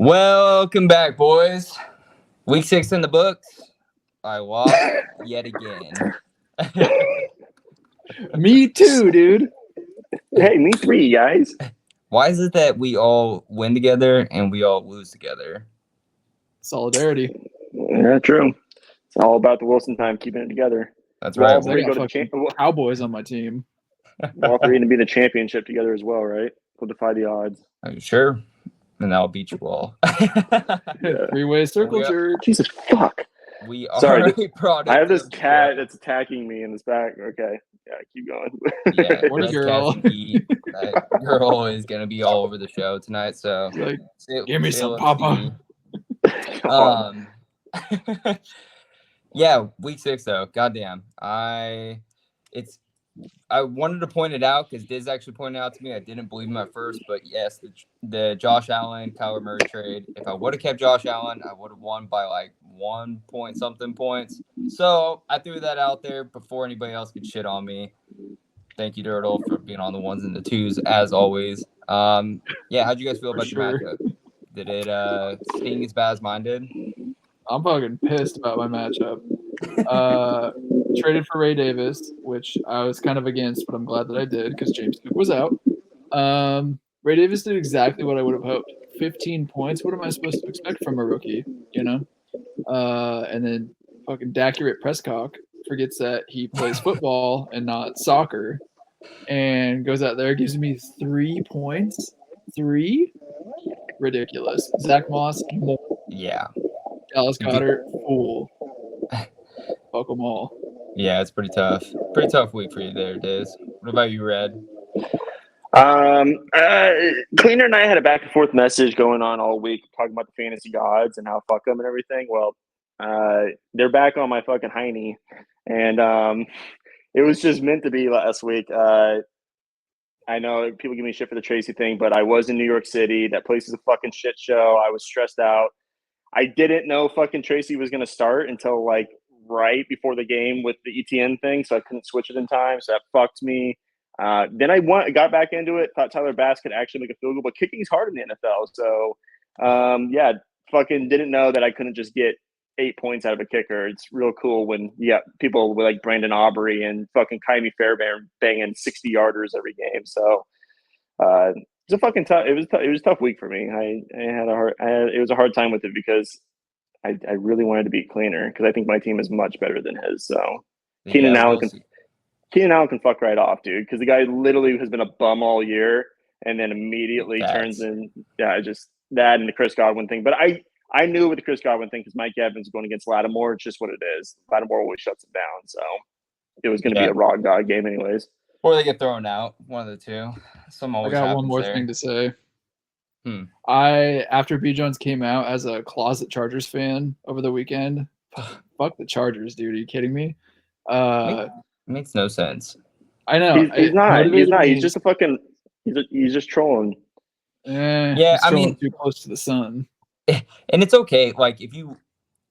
Welcome back, boys. Week 6 in the books. I lost yet again. Me too, dude. Hey, me three, guys. Why is it that we all win together and we all lose together? Solidarity. Yeah, true. It's all about the Wilson time, keeping it together. That's We're all right. three I got go to fucking Cowboys on my team. we're all three to be in the championship together as well, right? We'll defy the odds. Are you sure? And I'll beat you all. Yeah. Three-way circle Yeah. jerk. Jesus fuck. We are Sorry, a product. I have this of the cat show. that's attacking me in this back. Okay. Yeah, keep going. Yeah, What a that's girl. Cassie. That girl is gonna be all over the show tonight. So Like, say- give me say some, let's Papa. see. Come on. Yeah, week 6 though. Goddamn. I wanted to point it out because Diz actually pointed out to me. I didn't believe him at first, but yes, the Josh Allen, Kyler Murray trade. If I would have kept Josh Allen, I would have won by like 1 point something points. So I threw that out there before anybody else could shit on me. Thank you, Dirtle, for being on the ones and the twos as always. Yeah, how'd you guys feel For about sure. your matchup? Did it sting as bad as mine did? I'm fucking pissed about my matchup. Traded for Ray Davis, which I was kind of against, but I'm glad that I did because James Cook was out. Ray Davis did exactly what I would have hoped. 15 points. What am I supposed to expect from a rookie? You know? And then fucking Dak Prescott forgets that he plays football and not soccer, and goes out there, gives me 3 points. 3? Ridiculous. Zach Moss, more. Yeah. Dallas Goedert, fool. Fuck them all. Yeah, it's pretty tough. Pretty tough week for you there, Diz. What about you, Red? Cleaner and I had a back and forth message going on all week talking about the fantasy gods and how fuck them and everything. Well, they're back on my fucking hiney, and it was just meant to be last week. I know people give me shit for the Tracy thing, but I was in New York City. That place is a fucking shit show. I was stressed out. I didn't know fucking Tracy was going to start until like right before the game with the ETN thing, so I couldn't switch it in time. So that fucked me. Then I got back into it. Thought Tyler Bass could actually make a field goal, but kicking's hard in the NFL. So yeah, fucking didn't know that I couldn't just get 8 points out of a kicker. It's real cool when people with like Brandon Aubrey and fucking Kyrie Fairbairn banging 60-yarders every game. So it's a fucking tough. It was a tough week for me. It was a hard time with it because I really wanted to beat Cleaner because I think my team is much better than his. So Keenan Allen can fuck right off, dude, because the guy literally has been a bum all year and then immediately turns in. Yeah, just that and the Chris Godwin thing. But I knew with the Chris Godwin thing because Mike Evans going against Lattimore. It's just what it is. Lattimore always shuts him down. So it was going to be a raw dog game anyways. Or they get thrown out. One of the two. I got one more thing to say. After B. Jones came out as a closet Chargers fan over the weekend, fuck the Chargers, dude. Are you kidding me? Makes no sense. I know. He's not. He's just a fucking. He's just trolling. Yeah, I mean, too close to the sun. And it's okay. Like if you,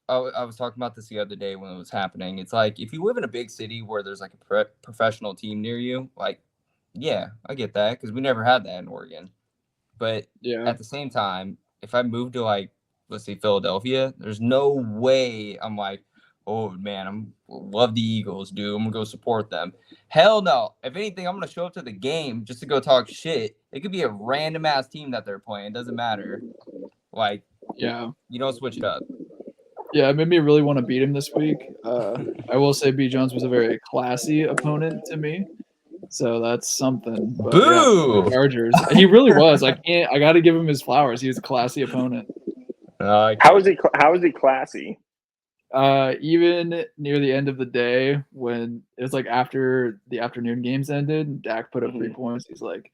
I was talking about this the other day when it was happening. It's like if you live in a big city where there's like a professional team near you, like, yeah, I get that because we never had that in Oregon. But at the same time, if I moved to like, let's say Philadelphia, there's no way I'm like, oh man, I love the Eagles, dude. I'm gonna go support them. Hell no. If anything, I'm gonna show up to the game just to go talk shit. It could be a random ass team that they're playing. It doesn't matter. Like, you don't switch it up. Yeah, it made me really want to beat him this week. I will say B. Jones was a very classy opponent to me. So that's something. But Boo! Yeah, Chargers. He really was. I got to give him his flowers. He was a classy opponent. How is he classy? Even near the end of the day, when it was like after the afternoon games ended, Dak put up 3 points. He's like,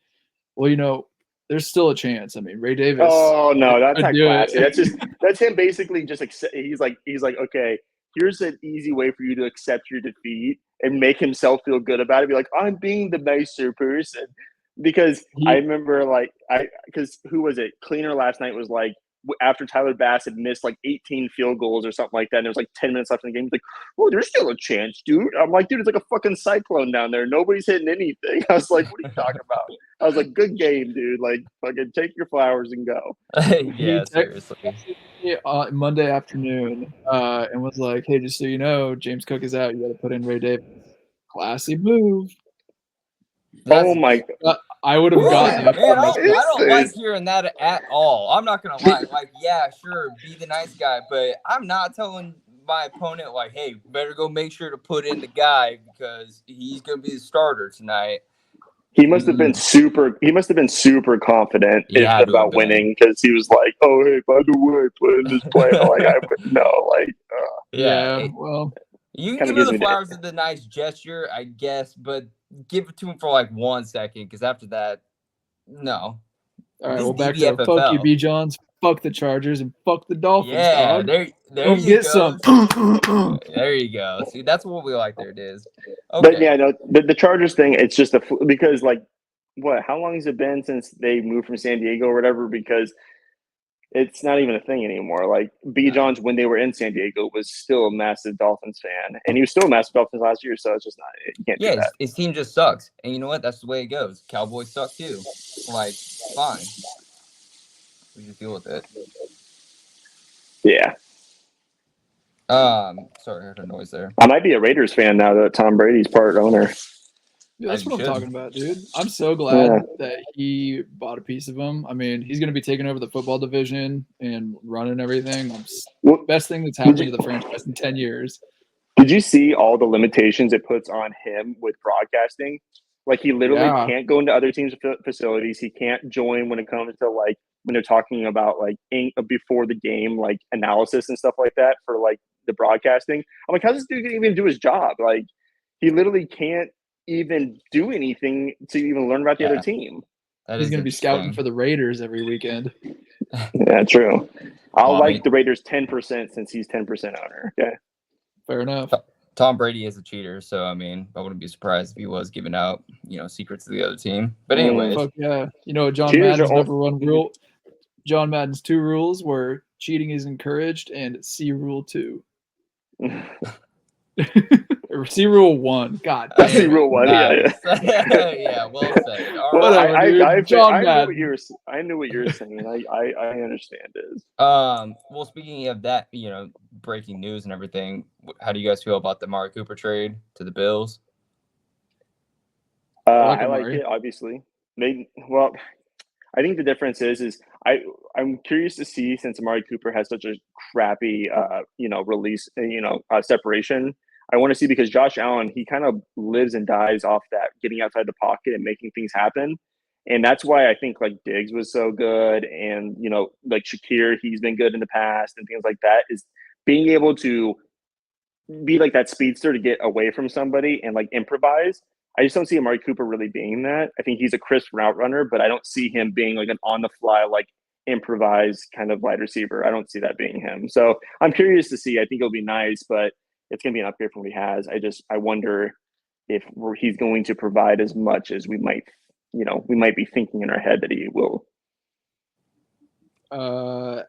well, there's still a chance. I mean, Ray Davis. Oh no, that's not classy. That's him basically just he's like, okay, here's an easy way for you to accept your defeat and make himself feel good about it. Be like, I'm being the nicer person. Because I remember because who was it? Cleaner last night was like, after Tyler Bass had missed like 18 field goals or something like that, and there was like 10 minutes left in the game. He's like, "Oh, there's still a chance, dude." I'm like, "Dude, it's like a fucking cyclone down there. Nobody's hitting anything." I was like, "What are you talking about?" I was like, "Good game, dude. Like, fucking take your flowers and go." Yeah, seriously. Monday afternoon, and was like, "Hey, just so you know, James Cook is out. You got to put in Ray Davis." Classy move. Oh my god. I would have gotten it. Man, I What is don't like this? hearing that at all. I'm not gonna lie. Like, yeah, sure, be the nice guy, but I'm not telling my opponent like, "Hey, better go make sure to put in the guy because he's gonna be the starter tonight." He must have been super. He must have been super confident He had to have about been. winning because he was like, "Oh, hey, by the way, put in this play." Like, I no, like, Yeah, well, you can kinda give him gives the me the flowers as a nice gesture, I guess, but give it to him for like 1 second because after that, no. all right. This Well, back to DBFFL. fuck you, B. Johns. Fuck the Chargers and fuck the Dolphins. Yeah, dog. there Don't you get go. some. There you go. See, that's what we like there, Diz. But Okay. yeah, no, the Chargers thing. It's just because like, what? How long has it been since they moved from San Diego or whatever? Because it's not even a thing anymore. Like B. Johns, when they were in San Diego, was still a massive Dolphins fan, and he was still a massive Dolphins last year. So it's just not. You can't do Yeah, that. his team just sucks. And you know what? That's the way it goes. Cowboys suck too. Like, fine. We just deal with it. Yeah. Sorry, I heard a noise there. I might be a Raiders fan now that Tom Brady's part owner. Yeah, that's As you what I'm should. talking about, dude. I'm so glad that he bought a piece of him. I mean, he's going to be taking over the football division and running everything. Well, Best thing that's happened to the franchise in 10 years. Did you see all the limitations it puts on him with broadcasting? Like he literally Yeah. can't go into other teams' facilities. He can't join when it comes to like when they're talking about like before the game, like analysis and stuff like that for like the broadcasting. I'm like, how's this dude even do his job? Like he literally can't even do anything to even learn about the other team. He's going to be scouting for the Raiders every weekend. Yeah, true. I'll Well, I like mean, the Raiders 10% since he's 10% owner. Okay. Fair enough. Tom Brady is a cheater, so I mean, I wouldn't be surprised if he was giving out, secrets to the other team. But anyways, Fuck yeah. You know what John Cheaters Madden's are all- number one rule? John Madden's 2 rules were cheating is encouraged and C rule 2. Or C rule 1. God. C rule 1. Nice. Yeah. Yeah, well said. All Well, right. Whatever, dude. I John knew Madden. I knew what you were saying. I understand this. Well, speaking of that, breaking news and everything, how do you guys feel about the Amari Cooper trade to the Bills? I like it, obviously. I think the difference is I'm curious to see, since Amari Cooper has such a crappy release separation. I want to see, because Josh Allen, he kind of lives and dies off that getting outside the pocket and making things happen. And that's why I think like Diggs was so good, and like Shakir, he's been good in the past and things like that, is being able to be like that speedster to get away from somebody and like improvise. I just don't see Amari Cooper really being that. I think he's a crisp route runner, but I don't see him being like an on the fly, like improvise kind of wide receiver. I don't see that being him. So I'm curious to see. I think it'll be nice, but it's going to be an upgrade from what he has. I wonder if he's going to provide as much as we might be thinking in our head that he will.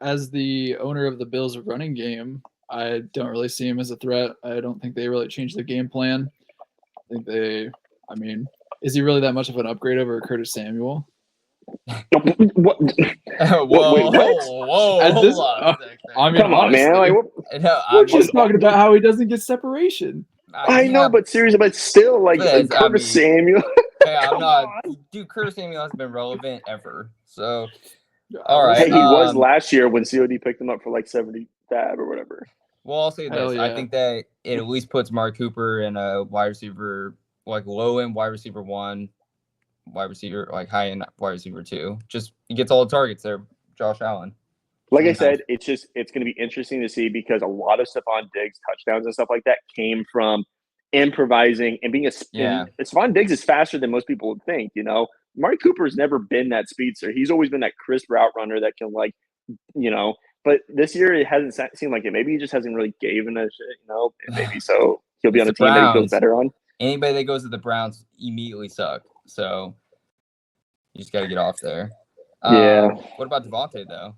As the owner of the Bills running game, I don't really see him as a threat. I don't think they really changed their game plan. Is he really that much of an upgrade over Curtis Samuel? What? Whoa, Wait, what? Whoa, At hold this- on a second. I mean, Come on, man! honestly, Like, No, we're just talking about how he doesn't get separation. I know, but seriously, but still, like Liz, Curtis Samuel. Yeah, I'm not. Dude, Curtis Samuel hasn't been relevant ever. So, all right. Hey, he was last year when COD picked him up for like 70 fab or whatever. Well, I'll say this. I think that it at least puts Amari Cooper in a wide receiver, like low end wide receiver 1, wide receiver, like high end wide receiver 2. Just he gets all the targets there. Josh Allen. Like I said, it's going to be interesting to see, because a lot of Stephon Diggs touchdowns and stuff like that came from improvising and being Stephon Diggs is faster than most people would think. Amari Cooper's never been that speedster. He's always been that crisp route runner that can But this year it hasn't seemed like it. Maybe he just hasn't really given a shit. And maybe so he'll be on a team that he feels better on. Anybody that goes to the Browns immediately suck. So you just got to get off there. Yeah. What about Devontae though?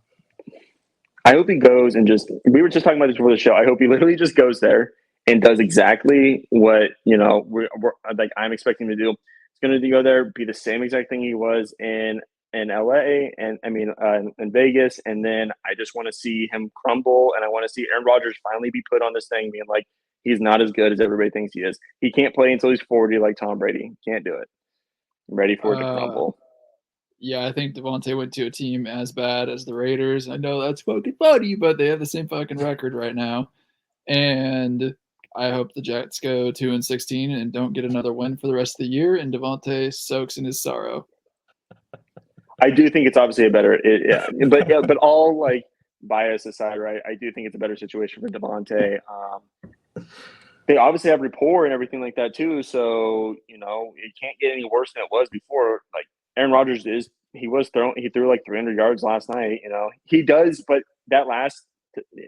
I hope he goes and just. We were just talking about this before the show. I hope he literally just goes there and does exactly what we're like. I'm expecting to do. He's going to go there, be the same exact thing he was in LA, and I mean in Vegas, and then I just want to see him crumble, and I want to see Aaron Rodgers finally be put on this thing, being like he's not as good as everybody thinks he is. He can't play until he's 40 like Tom Brady. Can't do it. I'm ready for it to crumble. Yeah, I think Devontae went to a team as bad as the Raiders. I know that's fucking funny, but they have the same fucking record right now. And I hope the Jets go 2-16 and don't get another win for the rest of the year, and Devontae soaks in his sorrow. I do think it's obviously a better, but all like bias aside, right? I do think it's a better situation for Devontae. They obviously have rapport and everything like that too, so it can't get any worse than it was before. Like Aaron Rodgers he threw like 300 yards last night. He does, but that last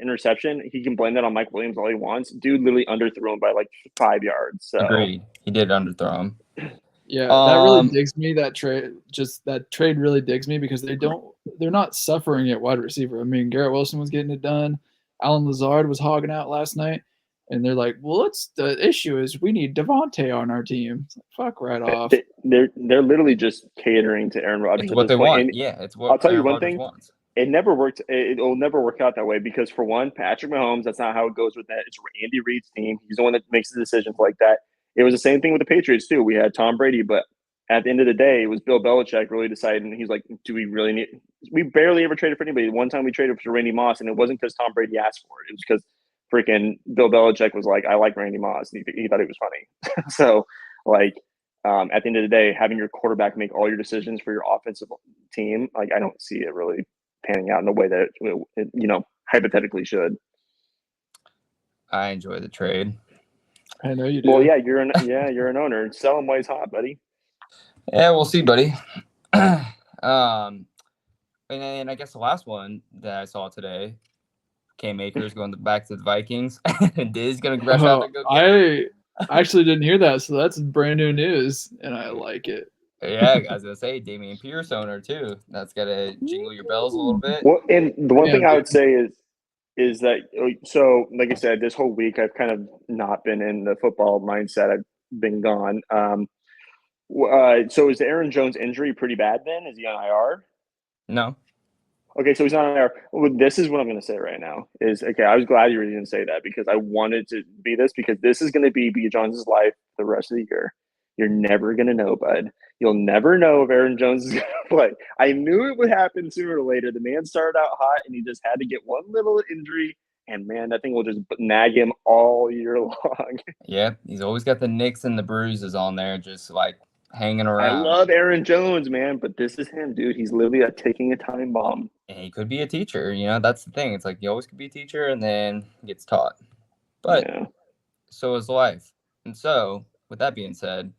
interception, he can blame that on Mike Williams all he wants. Dude literally underthrew him by like 5 yards. So. Agreed. He did underthrow him. Yeah, that really digs me. That trade really digs me because they're not suffering at wide receiver. I mean, Garrett Wilson was getting it done. Alan Lazard was hogging out last night. And they're like, well, the issue is we need Devontae on our team. Like, fuck right off. They're literally just catering to Aaron Rodgers. It's what they want. And yeah, it's what I'll tell Aaron you one Rodgers thing. Wants. It never worked. It'll never work out that way because, for one, Patrick Mahomes, that's not how it goes with that. It's Andy Reid's team. He's the one that makes the decisions like that. It was the same thing with the Patriots, too. We had Tom Brady, but at the end of the day, it was Bill Belichick really deciding. He's like, do we really need – we barely ever traded for anybody. One time we traded for Randy Moss, and it wasn't because Tom Brady asked for it. It was because freaking Bill Belichick was like, I like Randy Moss. He thought it was funny. So, at the end of the day, having your quarterback make all your decisions for your offensive team, like I don't see it really panning out in the way that it hypothetically should. I enjoy the trade. I know you do. Well, you're an owner. Sell him while he's hot, buddy. Yeah, we'll see, buddy. And then I guess the last one that I saw today, Cam Akers going back to the Vikings. Diz going to rush out to go get him. I actually didn't hear that, so that's brand new news, and I like it. Yeah, I was going to say, Dameon Pierce owner, too. That's got to jingle your bells a little bit. Well, and the one thing I would say is that, so like I said, this whole week I've kind of not been in the football mindset. I've been gone. So is the Aaron Jones injury pretty bad then? Is he on IR? No. Okay, so he's not on IR. Well, this is what I'm going to say right now. I was glad you didn't say that because I wanted to be this because this is going to be B. Jones' life the rest of the year. You're never going to know, bud. You'll never know if Aaron Jones is going to play. I knew it would happen sooner or later. The man started out hot, and he just had to get one little injury, and, man, that thing will just nag him all year long. Yeah, he's always got the nicks and the bruises on there just, hanging around. I love Aaron Jones, man, but this is him, dude. He's literally ticking a time bomb. And he could be a teacher. That's the thing. It's like you always could be a teacher and then gets taught. But so is life. And so, with that being said,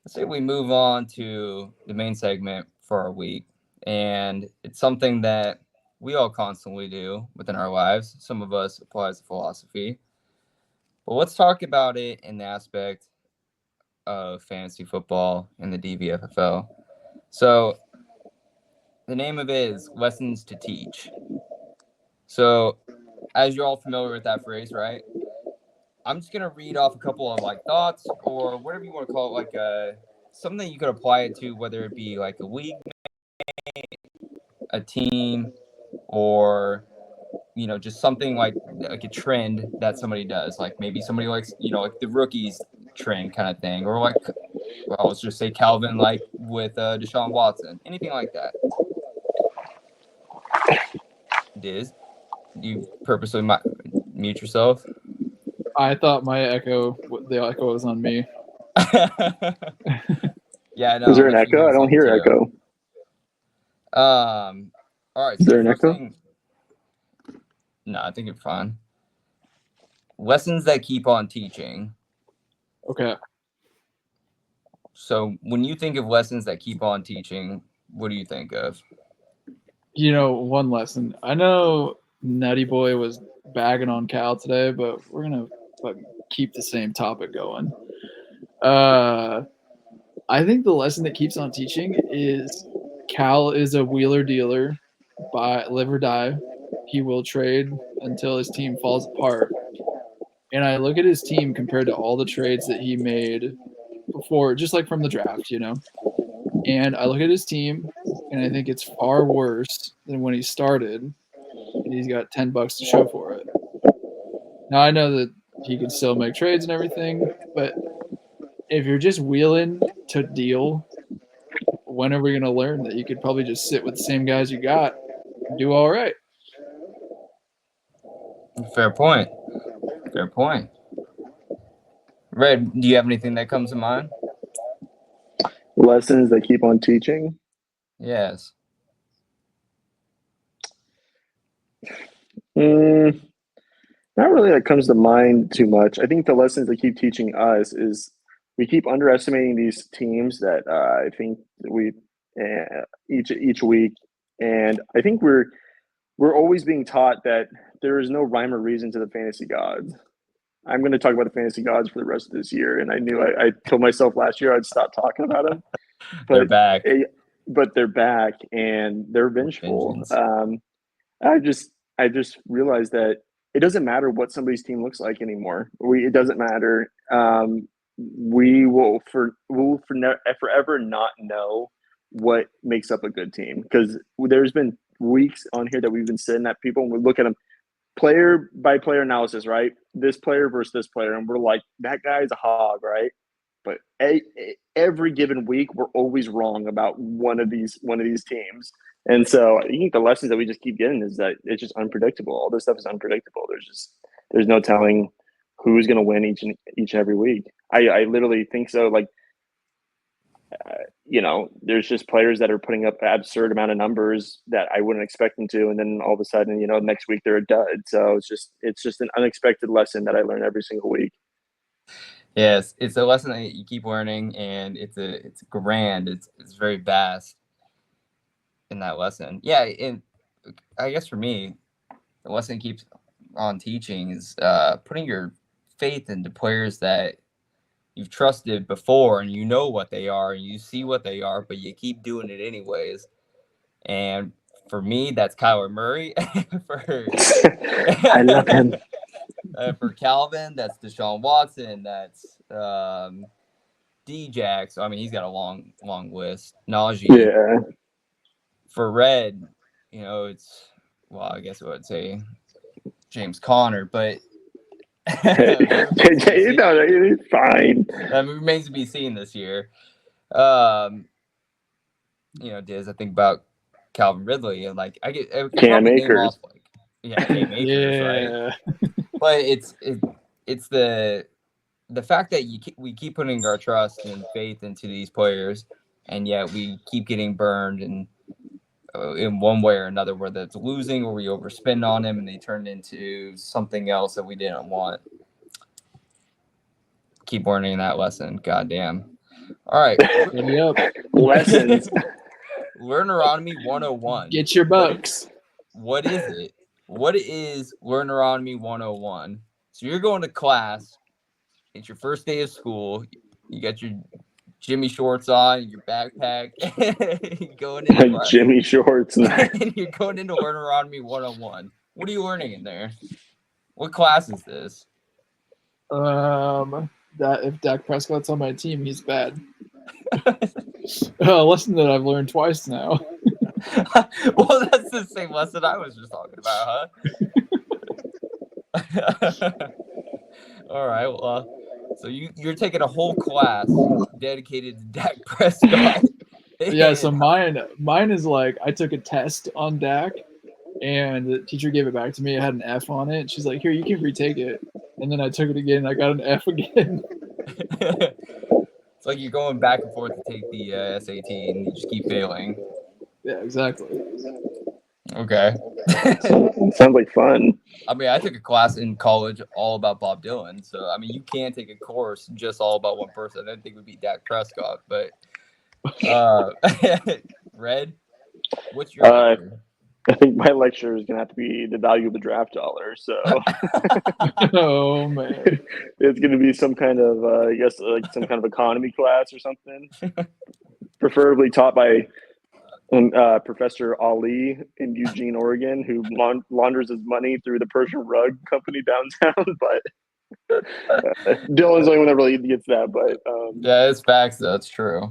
let's say we move on to the main segment for our week. And it's something that we all constantly do within our lives. Some of us apply as a philosophy. But let's talk about it in the aspect of fantasy football and the DVFFL. So the name of it is Lessons to Teach. So as you're all familiar with that phrase, right? I'm just going to read off a couple of thoughts or whatever you want to call it, something that you could apply it to, whether it be a league, a team, or just something like a trend that somebody does. Like maybe somebody likes, like the rookies trend kind of thing, or let's just say Calvin, with Deshaun Watson, anything like that. Diz, you purposely mute yourself? I thought the echo was on me. Yeah, no. Is there an echo? I don't hear echo. All right. Is there an echo? No, I think it's fine. Lessons that keep on teaching. Okay. So when you think of lessons that keep on teaching, what do you think of? One lesson. I know Nutty Boy was bagging on Cal today, but we're going to keep the same topic going. I think the lesson that keeps on teaching is Cal is a wheeler dealer, buy, live or die. he will trade until his team falls apart. And I look at his team compared to all the trades that he made before, just like from the draft, And I look at his team, and I think it's far worse than when he started, and he's got $10 to show for it. Now I know that he can still make trades and everything, but if you're just wheeling to deal, when are we going to learn that you could probably just sit with the same guys you got and do all right? Fair point. Fair point. Red, do you have anything that comes to mind? Lessons that keep on teaching. Yes. Not really that comes to mind too much. I think the lessons they keep teaching us is we keep underestimating these teams that I think we each week, and I think we're always being taught that there is no rhyme or reason to the fantasy gods. I'm going to talk about the fantasy gods for the rest of this year, and I knew I told myself last year I'd stop talking about them, but They're back. But they're back, and they're vengeful. I just realized that it doesn't matter what somebody's team looks like anymore. It doesn't matter. We will forever not know what makes up a good team, because there's been weeks on here that we've been sitting at people and we look at them player by player analysis, right? This player versus this player, and we're like, that guy's a hog, right? But every given week, we're always wrong about one of these teams. And so I think the lessons that we just keep getting is that it's just unpredictable. All this stuff is unpredictable. There's no telling who's going to win each and every week. I literally think so. Like, there's just players that are putting up an absurd amount of numbers that I wouldn't expect them to, and then all of a sudden, next week they're a dud. So it's just an unexpected lesson that I learn every single week. Yes, it's a lesson that you keep learning, and it's grand. It's very vast in that lesson. Yeah, and I guess for me, the lesson keeps on teaching is putting your faith into players that you've trusted before, and you know what they are, and you see what they are, but you keep doing it anyways. And for me, that's Kyler Murray. I love him. For Calvin, that's Deshaun Watson. That's D-Jack. So, I mean, he's got a long list. Najee. Yeah. For Red, I guess I would say James Conner, but it's fine. That remains to be seen this year. Diz, I think about Calvin Ridley, and like I get Cam Akers. Cam Akers, right? But it's the fact that we keep putting our trust and faith into these players, and yet we keep getting burned and in one way or another, whether it's losing or we overspend on them and they turn into something else that we didn't want. Keep learning that lesson. Goddamn. All right. Lessons. Learneronomy 101. Get your bucks. What is it? What is Learneronomy 101? So you're going to class. It's your first day of school. You got your Jimmy shorts on, your backpack. Going into Jimmy shorts. And you're going into Learneronomy 101. What are you learning in there? What class is this? That if Dak Prescott's on my team, he's bad. A lesson that I've learned twice now. Well, that's the same lesson I was just talking about, huh? All right. Well, so you're taking a whole class dedicated to Dak Prescott. Yeah. So mine is like I took a test on Dak, and the teacher gave it back to me. It had an F on it. She's like, "Here, you can retake it." And then I took it again. And I got an F again. It's like you're going back and forth to take the SAT, and you just keep failing. Yeah, exactly. Okay. Sounds like fun. I mean, I took a class in college all about Bob Dylan. So, I mean, you can take a course just all about one person. I didn't think it would be Dak Prescott, but Red, what's your lecture? I think my lecture is going to have to be the value of the draft dollar. So, oh man, it's going to be some kind of, I guess, like some kind of economy class or something, preferably taught by Professor Ali in Eugene, Oregon, who launders his money through the Persian rug company downtown. But Dylan's the only one that really gets that. But Yeah, it's facts. That's true.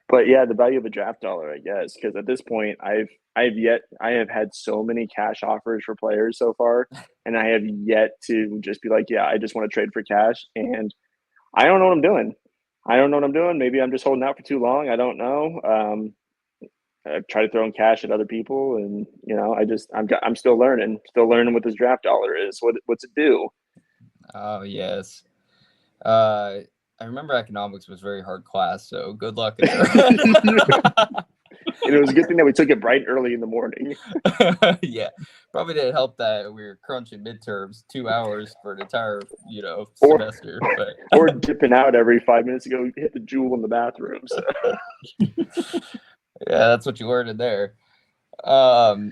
But yeah, the value of a draft dollar, I guess, because at this point, I have had so many cash offers for players so far, and I have yet to just be like, yeah, I just want to trade for cash, and I don't know what I'm doing. Maybe I'm just holding out for too long. I don't know. I've tried throwing cash at other people, and I'm still learning what this draft dollar is. What's it do? Oh yes. I remember economics was a very hard class, so good luck. And it was a good thing that we took it bright and early in the morning. Yeah, probably didn't help that we were crunching midterms 2 hours for an entire semester. Or dipping out every 5 minutes to go hit the jewel in the bathroom. So. Yeah, that's what you learned in there. My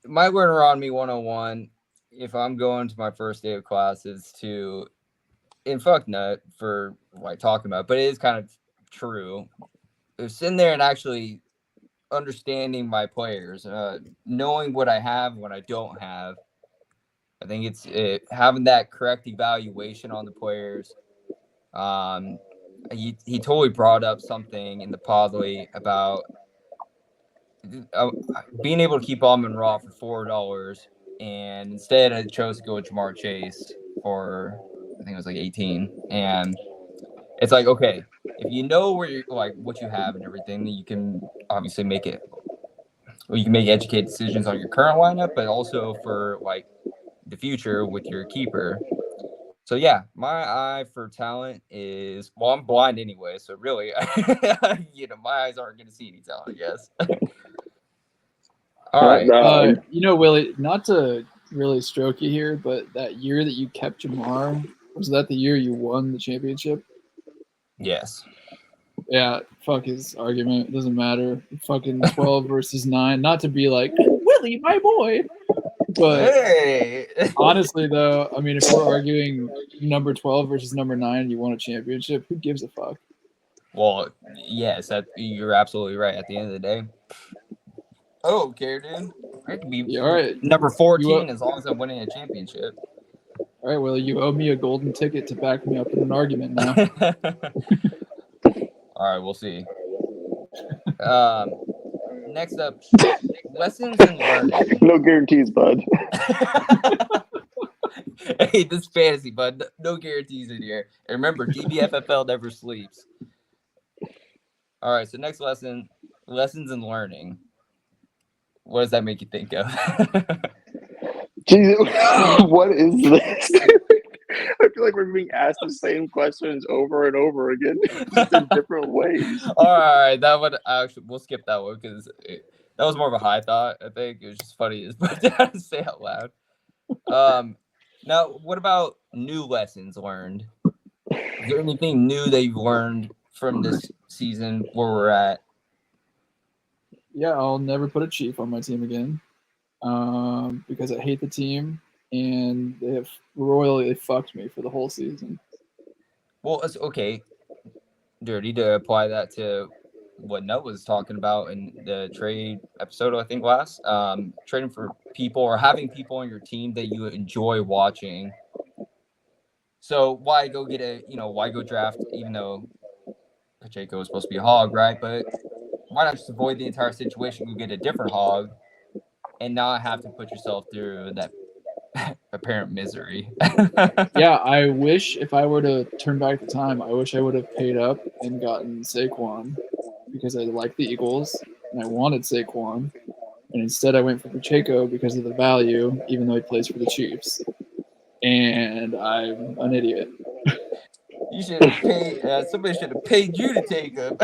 learner on me 101. If I'm going to my first day of class, is to, and fuck nut for like talking about, but it is kind of true. It's sitting there and actually understanding my players, knowing what I have, what I don't have. I think it's having that correct evaluation on the players. He totally brought up something in the Podley about being able to keep Amon Ra for $4, and instead I chose to go with Jamar Chase for, I think it was like 18. And it's like, okay, if you know where you're like what you have and everything, then you can obviously make educated decisions on your current lineup, but also for like the future with your keeper. So yeah, my eye for talent is, well, I'm blind anyway, so really, my eyes aren't going to see any talent, I guess. All right. Willie, not to really stroke you here, but that year that you kept Jamar, was that the year you won the championship? Yes. Yeah, fuck his argument. It doesn't matter. Fucking 12 versus 9. Not to be like, Willie, my boy. But hey. Honestly, though, I mean, if we're arguing number 12 versus number 9, you won a championship, who gives a fuck? Well, yes, you're absolutely right. At the end of the day. Oh, okay, dude. I can be number 14 as long as I'm winning a championship. All right, well, you owe me a golden ticket to back me up in an argument now. All right, we'll see. Next up, lessons in learning. No guarantees, bud. Hey, this is fantasy, bud. No guarantees in here. And remember, DBFFL never sleeps. All right, so next lesson, lessons in learning. What does that make you think of? Jesus, what is this? I feel like we're being asked the same questions over and over again, just in different ways. All right, that one actually, we'll skip that one because that was more of a high thought. I think it was just funny to say out loud. Now, what about new lessons learned? Is there anything new that you've learned from this season where we're at? Yeah, I'll never put a Chief on my team again because I hate the team and they have royally fucked me for the whole season. Well, it's okay, Dirty, to apply that to what Nut was talking about in the trade episode, I think last. Trading for people or having people on your team that you enjoy watching. So why go draft, even though Pacheco was supposed to be a hog, right? But why not just avoid the entire situation and get a different hog and not have to put yourself through that apparent misery? Yeah, I wish if I were to turn back the time, I wish I would have paid up and gotten Saquon because I like the Eagles and I wanted Saquon. And instead I went for Pacheco because of the value, even though he plays for the Chiefs. And I'm an idiot. You should have paid. Somebody should have paid you to take him.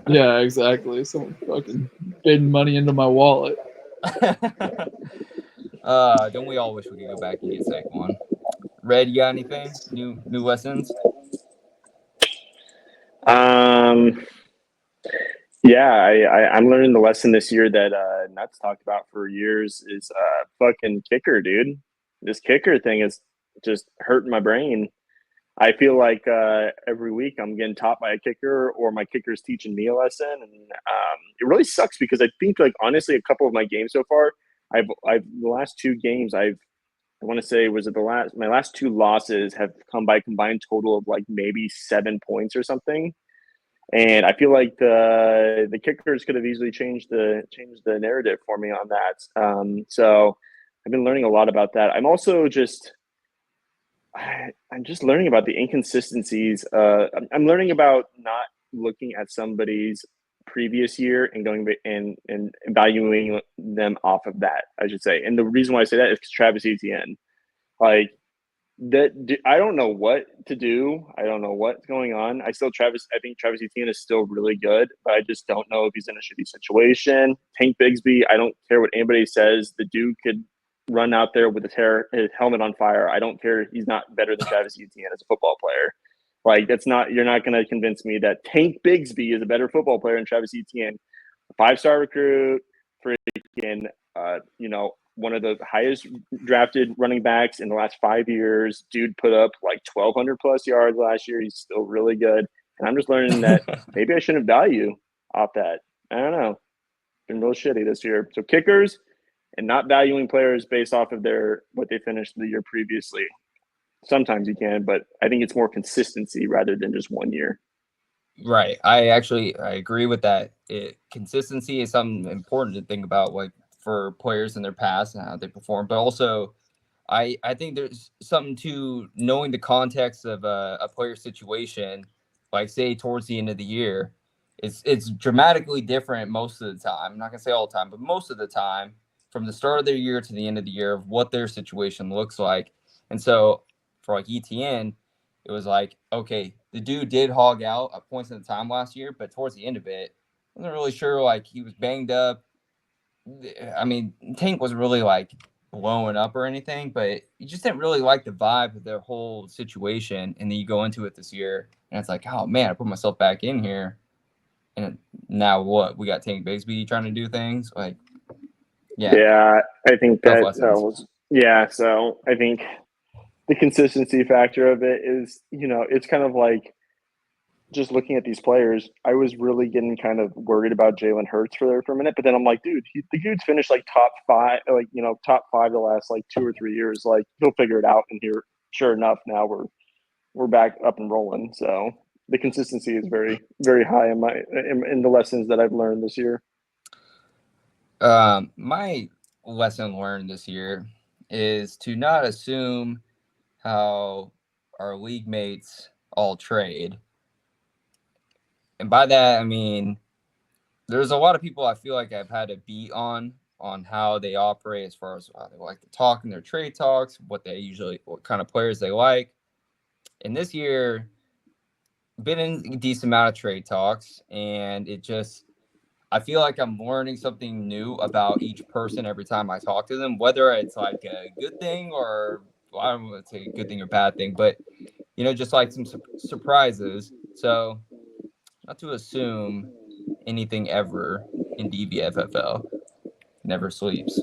Yeah, exactly. Someone fucking paid money into my wallet. Don't we all wish we could go back and get Saquon? Red, you got anything? New lessons? Yeah, I'm learning the lesson this year that Nuts talked about for years is fucking kicker, dude. This kicker thing is just hurting my brain. I feel like every week I'm getting taught by a kicker, or my kicker's teaching me a lesson, and it really sucks because I think, like, honestly, a couple of my games so far, the last two games I want to say was it my last two losses have come by combined total of like maybe 7 points or something. And I feel like the kickers could have easily changed the narrative for me on that. So I've been learning a lot about that. I'm also I'm just learning about the inconsistencies. I'm learning about not looking at somebody's previous year and going and evaluating them off of that, I should say. And the reason why I say that is because Travis Etienne, like, I don't know what to do. I don't know what's going on. I think Travis Etienne is still really good, but I just don't know if he's in a shitty situation. Tank Bigsby, I don't care what anybody says. The dude could run out there with his helmet on fire. I don't care. He's not better than Travis Etienne as a football player. Like, you're not going to convince me that Tank Bigsby is a better football player than Travis Etienne. A 5-star recruit, freaking, one of the highest drafted running backs in the last 5 years. Dude put up like 1,200 plus yards last year. He's still really good. And I'm just learning that maybe I shouldn't value off that. I don't know. Been real shitty this year. So kickers and not valuing players based off of what they finished the year previously. Sometimes you can, but I think it's more consistency rather than just 1 year. Right. I agree with that. Consistency is something important to think about, like, for players in their past and how they perform. But also, I think there's something to knowing the context of a player's situation, like, say, towards the end of the year. It's dramatically different most of the time. I'm not going to say all the time, but most of the time, from the start of their year to the end of the year, of what their situation looks like. And so for, like, ETN, it was like, okay, the dude did hog out at points in the time last year, but towards the end of it, I wasn't really sure. Like, he was banged up. I mean, Tank wasn't really like blowing up or anything, but you just didn't really like the vibe of their whole situation. And then you go into it this year, and it's like, oh man, I put myself back in here, and now what? We got Tank Bigsby trying to do things like, yeah. I think tough that lessons. was So I think the consistency factor of it is, it's kind of like just looking at these players. I was really getting kind of worried about Jalen Hurts for a minute, but then I'm like, dude, the dude's finished like top five the last like 2 or 3 years. Like, he'll figure it out. And here, sure enough, now we're back up and rolling. So the consistency is very, very high in the lessons that I've learned this year. My lesson learned this year is to not assume how our league mates all trade. And by that, I mean, there's a lot of people I feel like I've had to beat on how they operate as far as how they like to talk in their trade talks, what kind of players they like. And this year, been in a decent amount of trade talks, and I feel like I'm learning something new about each person every time I talk to them, whether it's like a good thing or, well, I don't want to say a good thing or bad thing, but, just like some surprises. So not to assume anything ever in DVFFL. Never sleeps.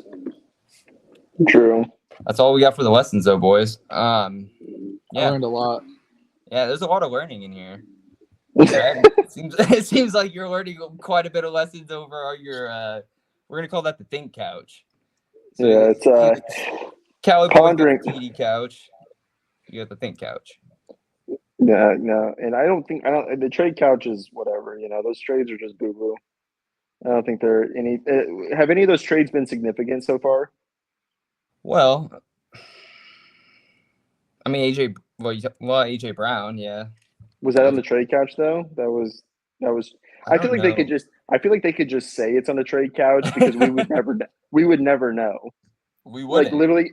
True. That's all we got for the lessons, though, boys. I learned a lot. Yeah, there's a lot of learning in here. It seems like you're learning quite a bit of lessons over your. We're gonna call that the think couch. So yeah, it's Cali pondering TD couch. You got the think couch. Yeah, no, and the trade couch is whatever. Those trades are just boo boo. I don't think they're any. Have any of those trades been significant so far? Well, I mean, AJ Brown, yeah. Was that on the trade couch though? That was. I feel like they could just. I feel like they could just say it's on the trade couch because we would never. We would never know. We wouldn't. Like, literally,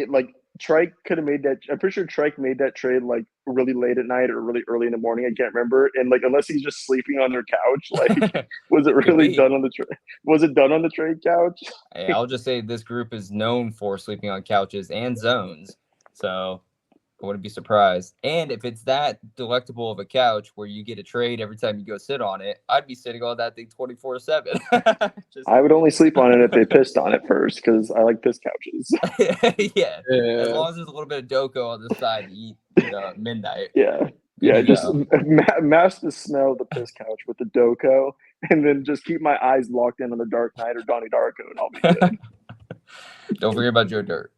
like Trike could have made that. I'm pretty sure Trike made that trade like really late at night or really early in the morning. I can't remember. And like, unless he's just sleeping on their couch, like, was it really done on the trade? Was it done on the trade couch? Hey, I'll just say this group is known for sleeping on couches and zones, so I wouldn't be surprised. And if it's that delectable of a couch where you get a trade every time you go sit on it, I'd be sitting on that thing 24/7. I would only sleep on it if they pissed on it first because I like piss couches. Yeah. As long as there's a little bit of Doko on the side to eat midnight. Yeah. Good Yeah, to just go. mask the smell of the piss couch with the Doko, and then just keep my eyes locked in on the Dark Knight or Donnie Darko, and I'll be good. Don't forget about Joe Dirt.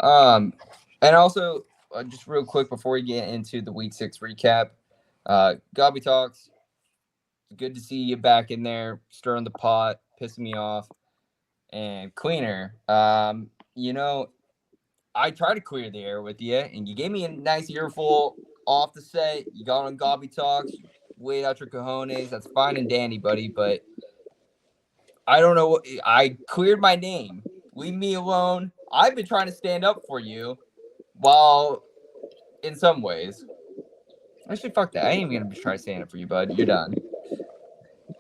And also, just real quick before we get into the Week 6 recap, Gobby Talks, good to see you back in there, stirring the pot, pissing me off. And Cleaner, I tried to clear the air with you, and you gave me a nice earful off the set. You got on Gobby Talks, you weighed out your cojones. That's fine and dandy, buddy, but I don't know. I cleared my name. Leave me alone. I've been trying to stand up for you while, in some ways. Actually, fuck that. I ain't even going to try to stand up for you, bud. You're done.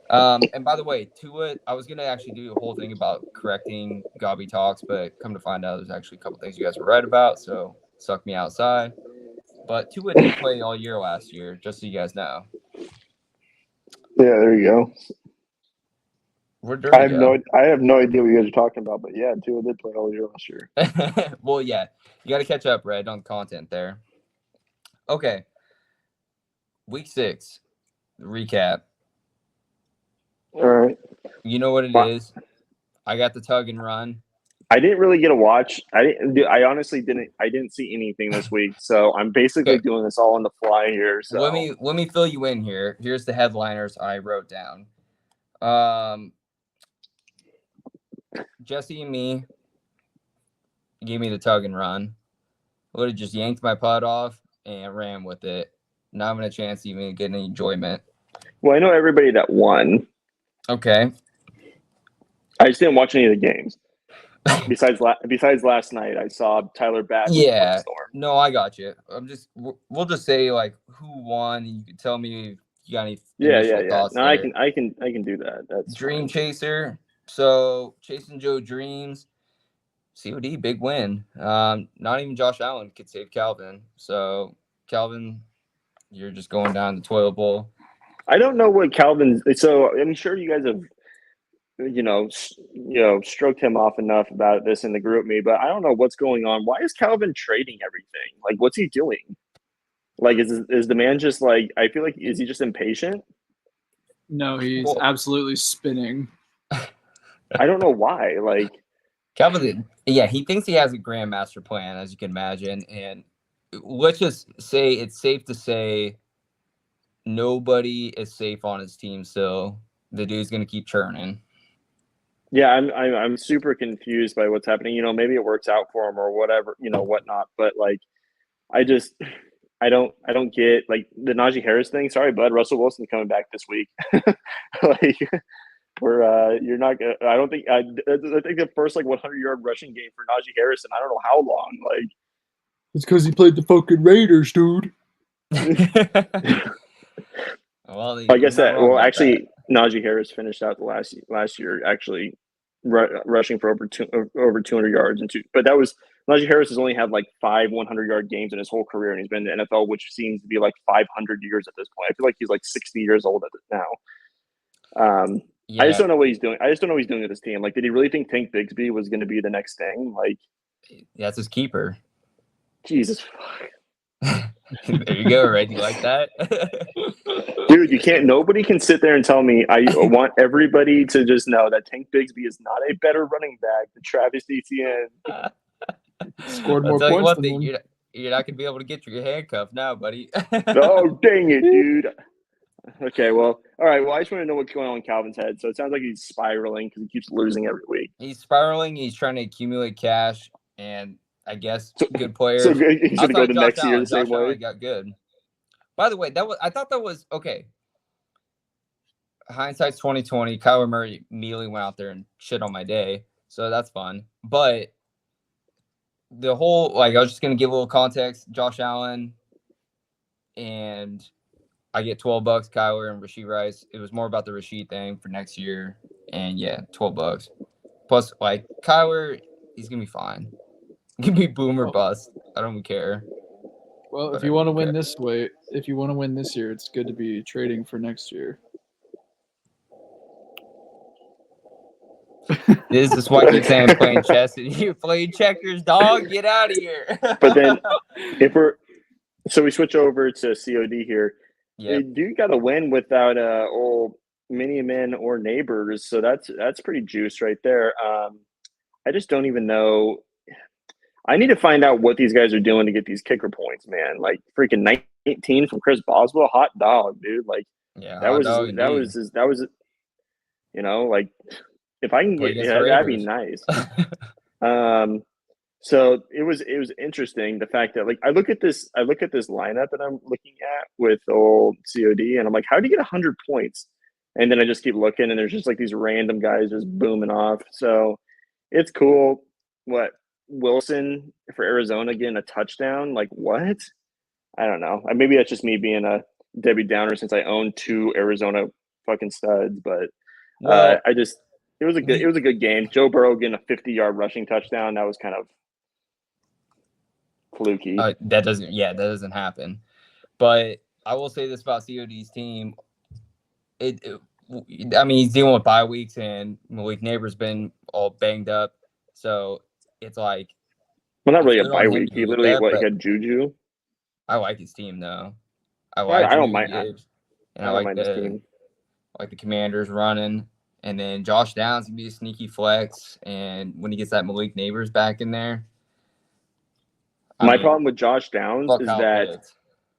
And by the way, Tua, I was gonna actually do a whole thing about correcting Gobby Talks, but come to find out, there's actually a couple things you guys were right about, so suck me outside. But Tua did play all year last year, just so you guys know. Yeah, there you go. Where'd Dirty go? I have no idea what you guys are talking about, but yeah, Tua did play all year last year. Well, yeah, you got to catch up, Red, on the content there. Okay, Week 6 recap. All right. You know what it is. I got the tug and run. I didn't really get a watch. I honestly didn't. I didn't see anything this week, so I'm basically doing this all on the fly here. So let me fill you in here. Here's the headliners I wrote down. Jesse and me gave me the tug and run. Would have just yanked my putt off and ran with it. Not having a chance to even get any enjoyment. Well, I know everybody that won. Okay. I just didn't watch any of the games. Besides last night, I saw Tyler Bass. Yeah. No, I got you. We'll just say like who won. And you can tell me if you got any thoughts. No, there. I can do that. That's Dream fine. Chaser. So chasing Joe Dreams. COD, big win. Not even Josh Allen could save Calvin. So Calvin, you're just going down the toilet bowl. I don't know what Calvin's. So I'm sure you guys have, stroked him off enough about this in the group me, but I don't know what's going on. Why is Calvin trading everything? Like, what's he doing? Like, is the man just like? I feel like is he just impatient? No, he's absolutely spinning. I don't know why. Like, Calvin, yeah, he thinks he has a grandmaster plan, as you can imagine, and let's just say it's safe to say nobody is safe on his team. So the dude's gonna keep churning. Yeah, I'm super confused by what's happening. Maybe it works out for him or whatever, whatnot. But like, I don't get like the Najee Harris thing. Sorry, bud. Russell Wilson coming back this week. Like, you're not gonna. I don't think. I think the first 100-yard rushing game for Najee Harris, and I don't know how long. Like, it's because he played the fucking Raiders, dude. Well, I guess that. Well, actually, Najee Harris finished out the last year actually rushing for over 200 yards but that was Najee Harris has only had 5 100-yard games in his whole career, and he's been in the NFL, which seems to be 500 years at this point. I feel like he's 60 years old at it now. Yeah. I just don't know what he's doing. I just don't know what he's doing with his team. Did he really think Tank Bigsby was going to be the next thing? That's his keeper. Jesus fuck. There you go, right? You like that? Dude, you can't. Nobody can sit there and tell me. I want everybody to just know that Tank Bigsby is not a better running back than Travis Etienne. Scored more points than him. You're not gonna be able to get your handcuff now, buddy. Oh, dang it, dude. Okay, well, all right. Well, I just want to know what's going on in Calvin's head. So it sounds like he's spiraling because he keeps losing every week. He's spiraling. He's trying to accumulate cash, and I guess good players. So he's going to go the next year the same Josh way. Allen got good. By the way, I thought that was okay. Hindsight's 2020. Kyler Murray immediately went out there and shit on my day, so that's fun. But the whole I was just gonna give a little context. Josh Allen and I get $12, Kyler and Rashee Rice. It was more about the Rashee thing for next year, and yeah, $12. Plus, Kyler, he's gonna be fine. Give me boom or bust. I don't care. Well, if you want to win this way, if you want to win this year, it's good to be trading for next year. This is why I keep saying playing chess. You're playing checkers, dog. Get out of here. But then, if So we switch over to COD here. Yeah. Dude got a win without old Mini Men or Neighbors, so that's pretty juice right there. I just don't even know. I need to find out what these guys are doing to get these kicker points, man. Like freaking 19 from Chris Boswell, hot dog, dude. Like Yeah. that Hot was dog indeed. like if I can Play get against the that'd be Raiders. nice. So it was interesting the fact that like I look at this lineup that I'm looking at with old COD and I'm like, how do you get 100 points? And then I just keep looking and there's just like these random guys just booming off. So it's cool. What Wilson for Arizona getting a touchdown? Like what? I don't know. Maybe that's just me being a Debbie Downer since I own 2 Arizona fucking studs, but Well, it was a good game. Joe Burrow getting a 50-yard rushing touchdown. That was kind of fluky. that doesn't happen. But I will say this about COD's team. I mean, he's dealing with bye weeks, and Malik Neighbors been all banged up. So it's like, well, not really a good on bye him week. to He do literally that, but got Juju. I like his team though. I I like don't Jahmyr mind. Gibbs, and I I don't like mind his team. the Commanders running, and then Josh Downs can be a sneaky flex, and when he gets that Malik Neighbors back in there, My problem with Josh Downs fuck is Kyle that Pitts.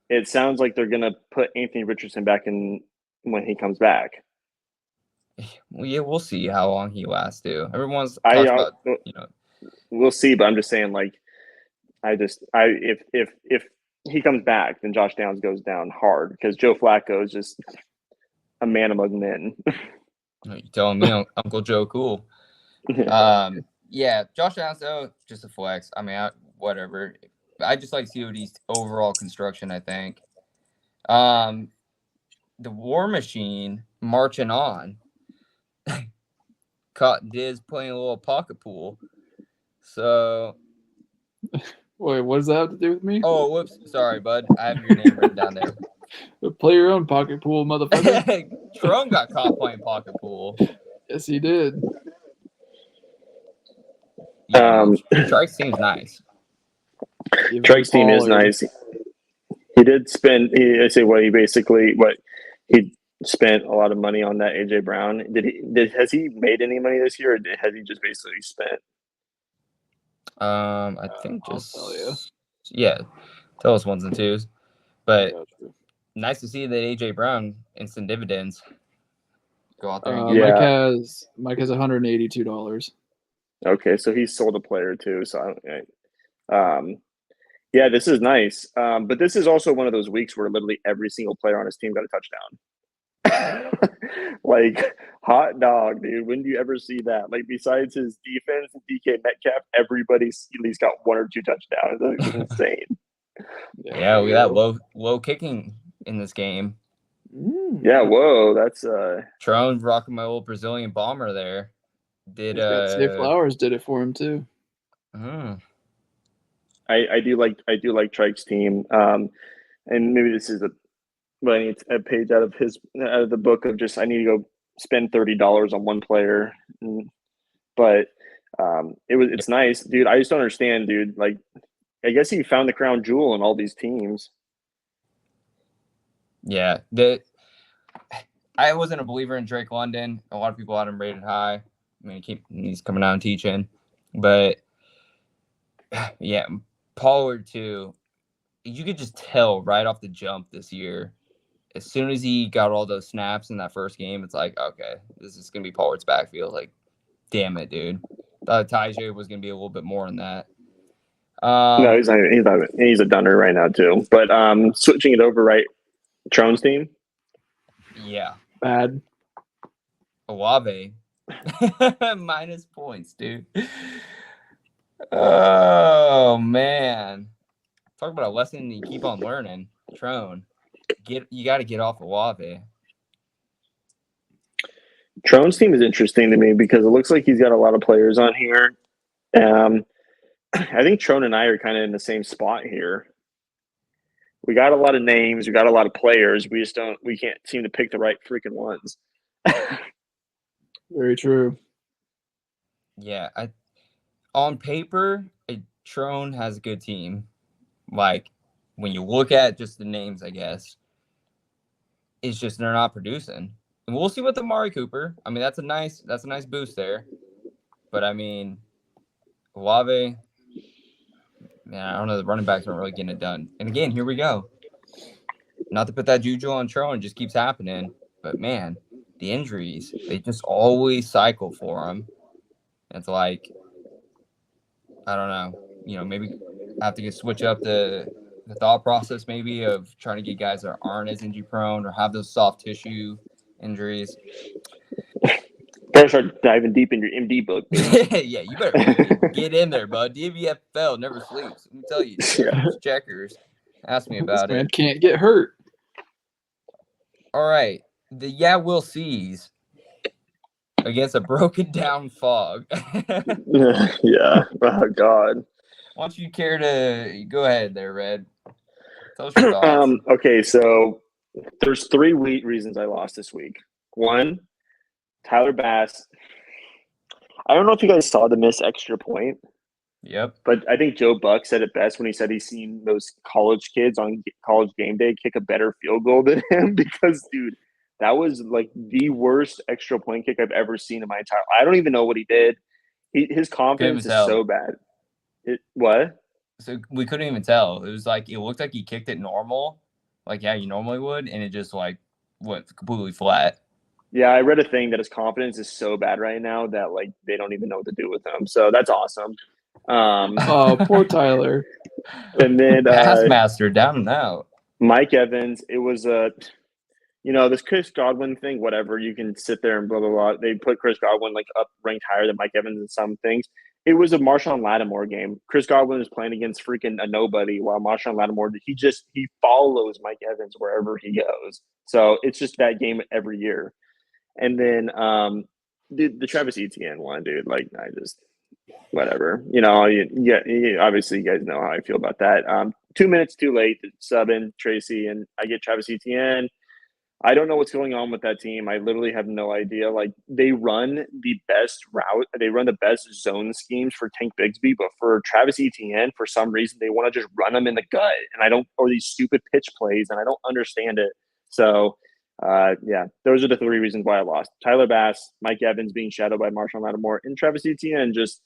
it sounds like they're gonna put Anthony Richardson back in when he comes back. Well, yeah, we'll see how long he lasts. Too. Everyone's I talks about we'll see, but I'm just saying like if he comes back, then Josh Downs goes down hard because Joe Flacco is just a man among men. you telling me Uncle Joe Cool. Yeah, Josh Downs though, just a flex. I mean, whatever. I just like COD's overall construction. I think. The War Machine marching on. Caught Diz playing a little pocket pool. So. Wait, what does that have to do with me? Oh, whoops. Sorry, bud. I have your name written down there. Play your own pocket pool, motherfucker. Tron got caught playing pocket pool. Yes, he did. Yeah, Trike seems nice. Trike's team is nice. He did spend. He spent a lot of money on that AJ Brown. Has he made any money this year, or has he just basically spent? I think I'll tell you. Yeah, tell us ones and twos. But nice to see that AJ Brown instant dividends. Go out there and get Mike has $182. Okay, so he sold a player too. So yeah, this is nice. But this is also one of those weeks where literally every single player on his team got a touchdown. Like hot dog, dude. When do you ever see that? Like besides his defense and DK Metcalf, everybody's at least got 1 or 2 touchdowns. That's insane. Yeah, we got low kicking in this game. Yeah, whoa, that's Tron rocking my old Brazilian bomber there. Zay Flowers did it for him too. I do like Trike's team. And maybe this is I need a page out of the book of just I need to go spend $30 on one player. But it's nice, dude. I just don't understand, dude. Like I guess he found the crown jewel in all these teams. Yeah, I wasn't a believer in Drake London. A lot of people had him rated high. I mean, he's coming out and teaching, but yeah, Pollard too. You could just tell right off the jump this year. As soon as he got all those snaps in that first game, it's like, okay, this is gonna be Pollard's backfield. Like, damn it, dude. Thought Tajay was gonna be a little bit more than that. No, he's not. He's a dunner right now too. But switching it over, right? Tron's team. Yeah. Bad. Olave. Minus points, dude. Oh man. Talk about a lesson you keep on learning. Tron. You got to get off Olave. Tron's team is interesting to me because it looks like he's got a lot of players on here. I think Tron and I are kind of in the same spot here. We got a lot of names, we got a lot of players. We can't seem to pick the right freaking ones. Very true. Yeah, on paper, Tron has a good team. Like when you look at just the names, I guess, it's just they're not producing. And we'll see with Amari Cooper. I mean, that's a nice boost there. But I mean, Olave, man, I don't know. The running backs aren't really getting it done. And again, here we go. Not to put that juju on Trell, and just keeps happening. But man, the injuries, they just always cycle for him. It's like, I don't know. Maybe have to switch up the thought process maybe of trying to get guys that aren't as injury prone or have those soft tissue injuries. Better start diving deep in your MD book. Yeah, you better get in there, bud. DVFL never sleeps. Let me tell you, checkers. Ask me about this man it. Can't get hurt. All right, the we'll sees against a broken down Fog. Yeah. Oh God. Why don't you care to go ahead there, Red? Tell us your thoughts. Okay, so there's 3 reasons I lost this week. 1, Tyler Bass. I don't know if you guys saw the missed extra point. Yep. But I think Joe Buck said it best when he said he's seen those college kids on college game day kick a better field goal than him because, dude, that was like the worst extra point kick I've ever seen in my entire life. I don't even know what he did. His confidence is so bad. What? So we couldn't even tell. It was like it looked like he kicked it normal, like you normally would, and it just like went completely flat. Yeah, I read a thing that his confidence is so bad right now that like they don't even know what to do with him. So that's awesome. Oh, poor Tyler. And then Bassmaster down and out. Mike Evans. It was this Chris Godwin thing. Whatever, you can sit there and blah blah blah. They put Chris Godwin like up ranked higher than Mike Evans in some things. It was a Marshawn Lattimore game. Chris Godwin is playing against freaking a nobody, while Marshawn Lattimore he follows Mike Evans wherever he goes. So it's just that game every year. And then the Travis Etienne one, dude. Like I just whatever. Obviously you guys know how I feel about that. 2 minutes too late to sub in Tracy, and I get Travis Etienne. I don't know what's going on with that team. I literally have no idea. Like they run the best route, they run the best zone schemes for Tank Bigsby, but for Travis Etienne, for some reason, they want to just run him in the gut, or these stupid pitch plays, and I don't understand it. So, those are the 3 reasons why I lost. Tyler Bass, Mike Evans being shadowed by Marshawn Lattimore, and Travis Etienne just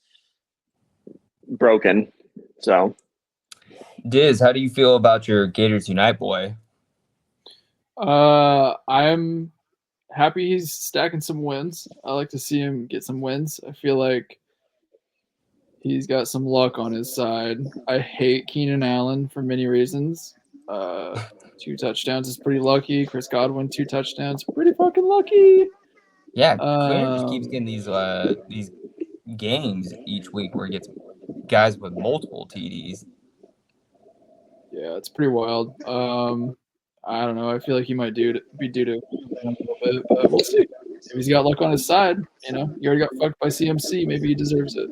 broken. So, Diz, how do you feel about your Gators Unite boy? I'm happy he's stacking some wins. I like to see him get some wins. I feel like he's got some luck on his side. I hate Keenan Allen for many reasons. 2 touchdowns is pretty lucky. Chris Godwin, 2 touchdowns, pretty fucking lucky. Yeah, Quinn just keeps getting these games each week where he gets guys with multiple TDs. Yeah, it's pretty wild. I don't know. I feel like he might be due to a little bit, but we'll see. If he's got luck on his side, he already got fucked by CMC. Maybe he deserves it.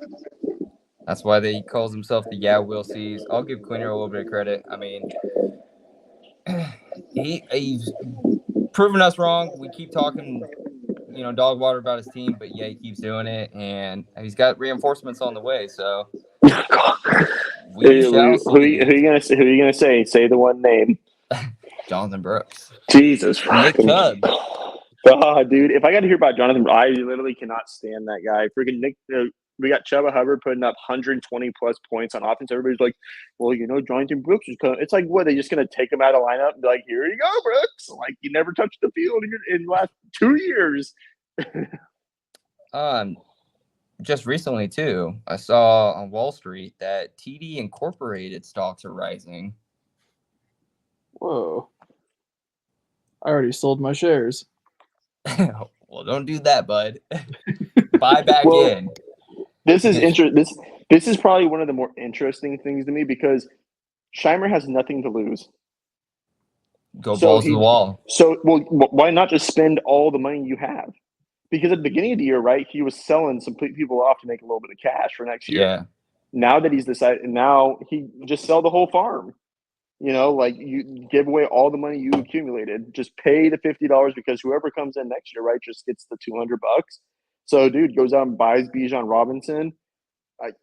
That's why he calls himself the Will Sees. I'll give Quinner a little bit of credit. I mean, he's proven us wrong. We keep talking, dog water about his team, but yeah, he keeps doing it, and he's got reinforcements on the way. So who are you gonna say? Say the one name. Jonathan Brooks. Jesus. Nick Chubb. Oh, dude, if I got to hear about Jonathan, I literally cannot stand that guy. Freaking Nick. We got Chuba Hubbard putting up 120 plus points on offense. Everybody's like, well, Jonathan Brooks is coming. It's like, what? They just going to take him out of lineup and be like, here you go, Brooks. Like, you never touched the field in the last 2 years. Just recently, too, I saw on Wall Street that TD Incorporated stocks are rising. Whoa. I already sold my shares. Well, don't do that, bud. Buy back in. This is This is probably one of the more interesting things to me because Scheimer has nothing to lose. Balls to the wall. So, why not just spend all the money you have? Because at the beginning of the year, right, he was selling some people off to make a little bit of cash for next year. Yeah. Now that he's decided, now he just sell the whole farm. You give away all the money you accumulated. Just pay the $50 because whoever comes in next year, right, just gets the $200. So, dude goes out and buys Bijan Robinson.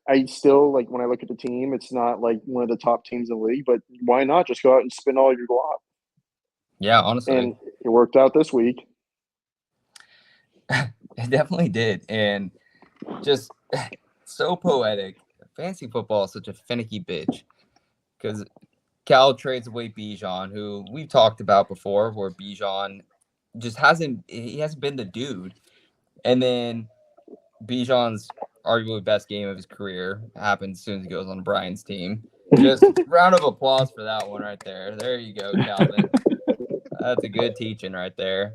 I still like when I look at the team, it's not like one of the top teams in the league, but why not just go out and spend all your guap? Yeah, honestly, And it worked out this week. it definitely did, and just so poetic. Fantasy football is such a finicky bitch because Cal trades away Bijan, who we've talked about before, where Bijan just hasn't been the dude, and then Bijan's arguably best game of his career happens as soon as he goes on Brian's team. Just round of applause for that one right there. There you go, Calvin. That's a good teaching right there.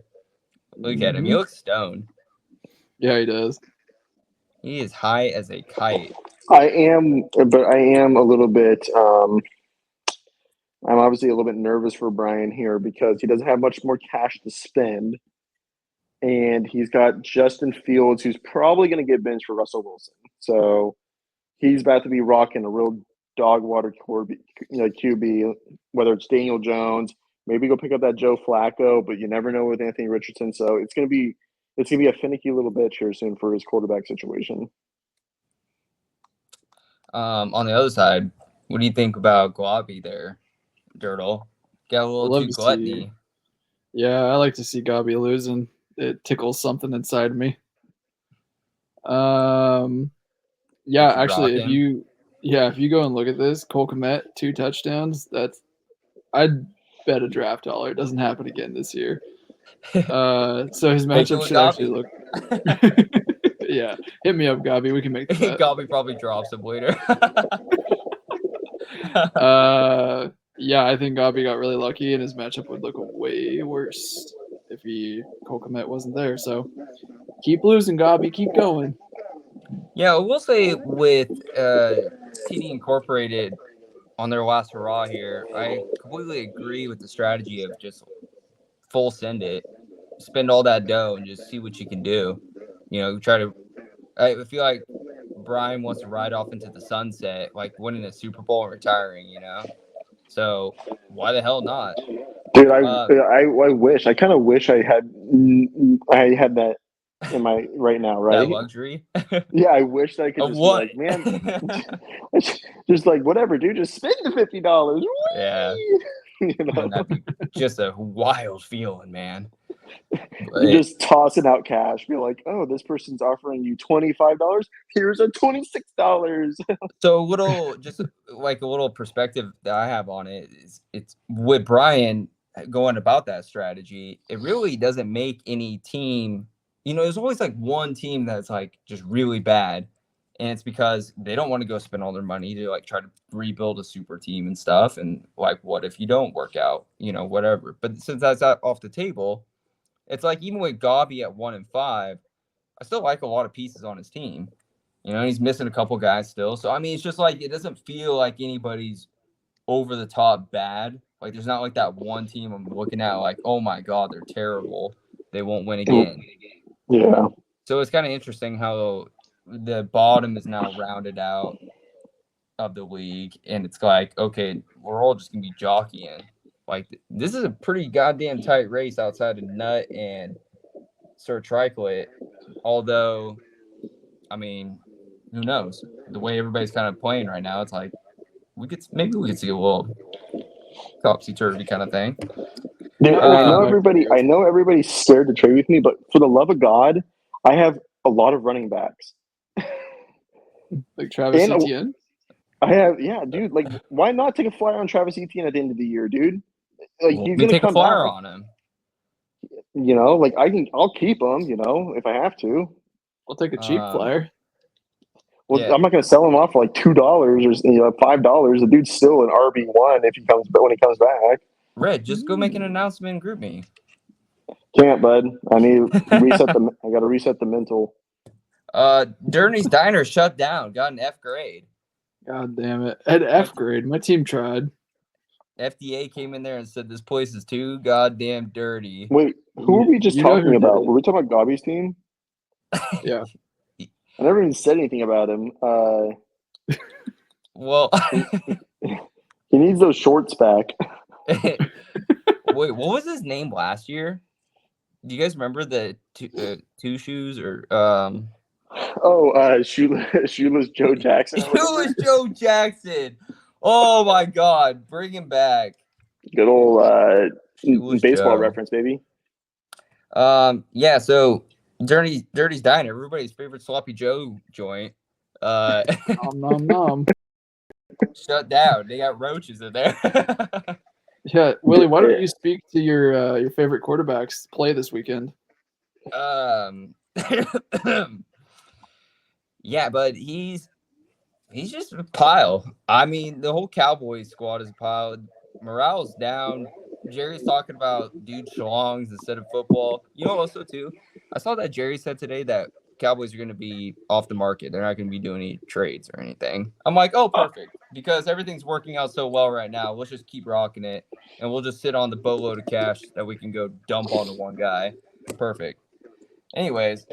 Look at him. He looks stoned. Yeah, he does. He is high as a kite. I am a little bit. I'm obviously a little bit nervous for Brian here because he doesn't have much more cash to spend, and he's got Justin Fields, who's probably going to get benched for Russell Wilson. So he's about to be rocking a real dog water QB, whether it's Daniel Jones, maybe go pick up that Joe Flacco, but you never know with Anthony Richardson. So it's gonna be a finicky little bitch here soon for his quarterback situation. On the other side, what do you think about Guabi there, Dirtle? Got a little too gluttony. Yeah, I like to see Gabi losing. It tickles something inside me. Yeah, actually, if you go and look at this, Cole Kmet, 2 touchdowns. I'd bet a draft dollar. It doesn't happen again this year. So his matchup should actually look. Yeah, hit me up, Gabi. We can make the bet. Gabi probably drops him later. Yeah, I think Gabi got really lucky, and his matchup would look way worse if Cole Kmet wasn't there. So keep losing, Gabi. Keep going. Yeah, we'll say with TD Incorporated on their last hurrah here, I completely agree with the strategy of just full send it, spend all that dough, and just see what you can do. You know, I feel like Brian wants to ride off into the sunset, like winning a Super Bowl and retiring, you know? So why the hell not? Dude, I wish. I kind of wish I had that in my right now, right? That luxury. Yeah, I wish that I could just be like, man, just like whatever, dude, just spend the $50. Yeah. You know? That'd be just a wild feeling, man. You're just tossing out cash. Be like, oh, this person's offering you $25. Here's a $26. So a little perspective that I have on it is it's with Brian going about that strategy. It really doesn't make any team. You know, there's always like one team that's like just really bad, and it's because they don't want to go spend all their money to like try to rebuild a super team and stuff. And like, what if you don't work out? You know, whatever. But since that's off the table, it's like even with Gabi at 1-5, I still like a lot of pieces on his team. You know, he's missing a couple guys still. So I mean, it's just like it doesn't feel like anybody's over the top bad. Like there's not like that one team I'm looking at like, oh my God, they're terrible. They won't win again. Yeah. So it's kind of interesting how the bottom is now rounded out of the league, and it's like, okay, we're all just gonna be jockeying. Like this is a pretty goddamn tight race outside of Nut and Sir Triclet. Although, I mean, who knows? The way everybody's kind of playing right now, it's like we could see a little topsy-turvy kind of thing. Dude, I know everybody's scared to trade with me, but for the love of God, I have a lot of running backs. Like Travis Etienne? Dude. Like, why not take a flyer on Travis Etienne at the end of the year, dude? Like, he's gonna take come a flyer back. on him. You know, like I'll keep him. You know, if I have to. I'll take a cheap flyer. Well, yeah. I'm not gonna sell him off for like $2 or $5. The dude's still an RB1 when he comes back. Red, just go make an announcement and group me. Can't, bud. I need to reset I gotta reset the mental. Derny's Diner shut down. Got an F grade. God damn it. At F grade. My team tried. FDA came in there and said this place is too goddamn dirty. Wait, who were we just talking about? Were we talking about Gabi's team? Yeah. I never even said anything about him. Well, he needs those shorts back. Wait, what was his name last year? Do you guys remember the two shoes or Oh, Shoeless Joe Jackson. or It whatever. was Joe Jackson. Oh my God, bring him back. Good old Shoeless baseball Joe. reference, baby. Yeah. So Dirty's Diner, everybody's favorite sloppy Joe joint. Nom nom nom. Shut down. They got roaches in there. Yeah, Willie, why don't you speak to your favorite quarterbacks play this weekend? Yeah, but he's just a pile. I mean, the whole Cowboys squad is a pile. Morale's down. Jerry's talking about dude schlongs instead of football. You know, also too, I saw that Jerry said today that Cowboys are going to be off the market. They're not going to be doing any trades or anything. I'm like, oh, perfect, because everything's working out so well right now. Let's just keep rocking it, and we'll just sit on the boatload of cash that we can go dump on the one guy. Perfect. Anyways,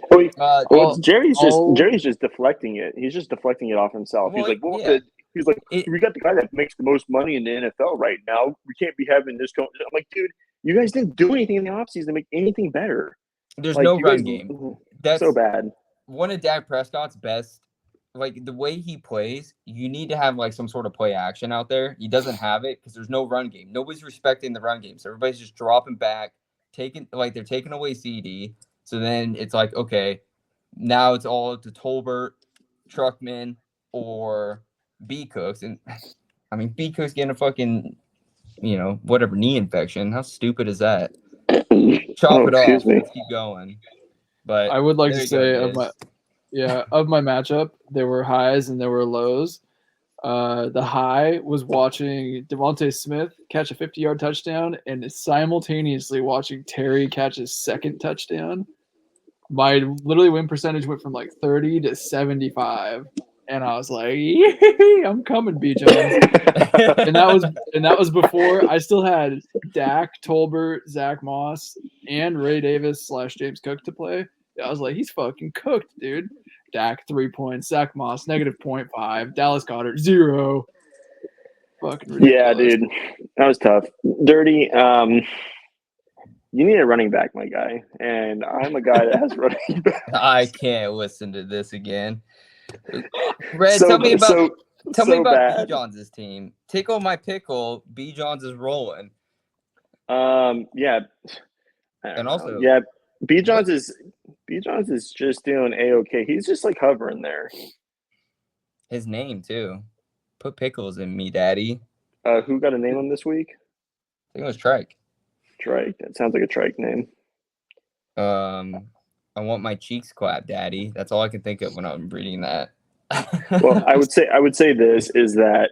Jerry's just deflecting it. He's just deflecting it off himself. Well, He's like, yeah. He's like, we got the guy that makes the most money in the NFL right now. We can't be having this. I'm like, dude, you guys didn't do anything in the offseason to make anything better. There's like, no run game. That's so bad. One of Dak Prescott's best. Like, the way he plays, you need to have like some sort of play action out there. He doesn't have it because there's no run game. Nobody's respecting the run game. So everybody's just dropping back, they're taking away CD. So then it's like, okay, now it's all to Tolbert, Truckman, or B Cooks. And I mean, B Cooks getting a fucking, whatever, knee infection. How stupid is that? Chop it off. Let's keep going. But I would like to say of my matchup, there were highs and there were lows. The high was watching Devontae Smith catch a 50-yard touchdown and simultaneously watching Terry catch his second touchdown. My literally win percentage went from like 30 to 75, and I was like, "Yee, I'm coming, B. Jones." and that was before I still had Dak, Tolbert, Zach Moss, and Ray Davis / James Cook to play. I was like, he's fucking cooked, dude. Dak 3 points, Zach Moss -0.5, Dallas Goedert 0. Fucking ridiculous. Yeah, dude, that was tough. Dirty. You need a running back, my guy, and I'm a guy that has running back. I can't listen to this again. Red, tell me about B. Johns' team. Tickle my pickle. B. Johns is rolling. Yeah. And also, yeah, B. Johns is just doing A-okay. He's just like hovering there. His name too. Put pickles in me, daddy. Who got a name on this week? I think it was Trike. Trike. That sounds like a Trike name. I want my cheeks clapped, daddy. That's all I can think of when I'm reading that. Well, I would say this is that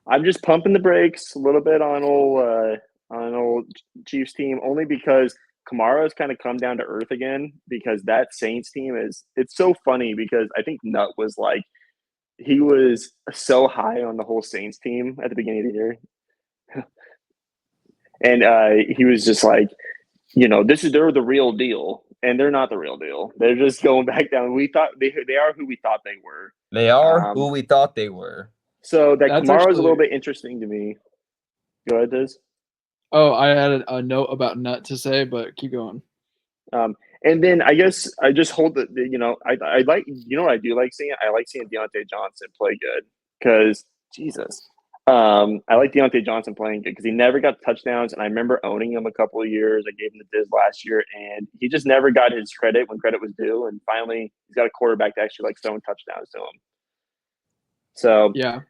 I'm just pumping the brakes a little bit on old Chiefs team, only because Kamara's kind of come down to earth again, because that Saints team it's so funny because I think Nut was like, he was so high on the whole Saints team at the beginning of the year. And he was just like, they're the real deal, and they're not the real deal. They're just going back down. We thought they are who we thought they were. They are who we thought they were. So that Kamara is a little bit interesting to me. Go ahead, Diz. Oh, I had a note about Nut to say, but keep going. And then I guess I just hold I like, what I do like seeing? I like seeing Deontay Johnson play good, because Jesus. I like Deontay Johnson playing good because he never got touchdowns, and I remember owning him a couple of years. I gave him the Diz last year, and he just never got his credit when credit was due. And finally, he's got a quarterback that actually likes throwing touchdowns to him. So yeah,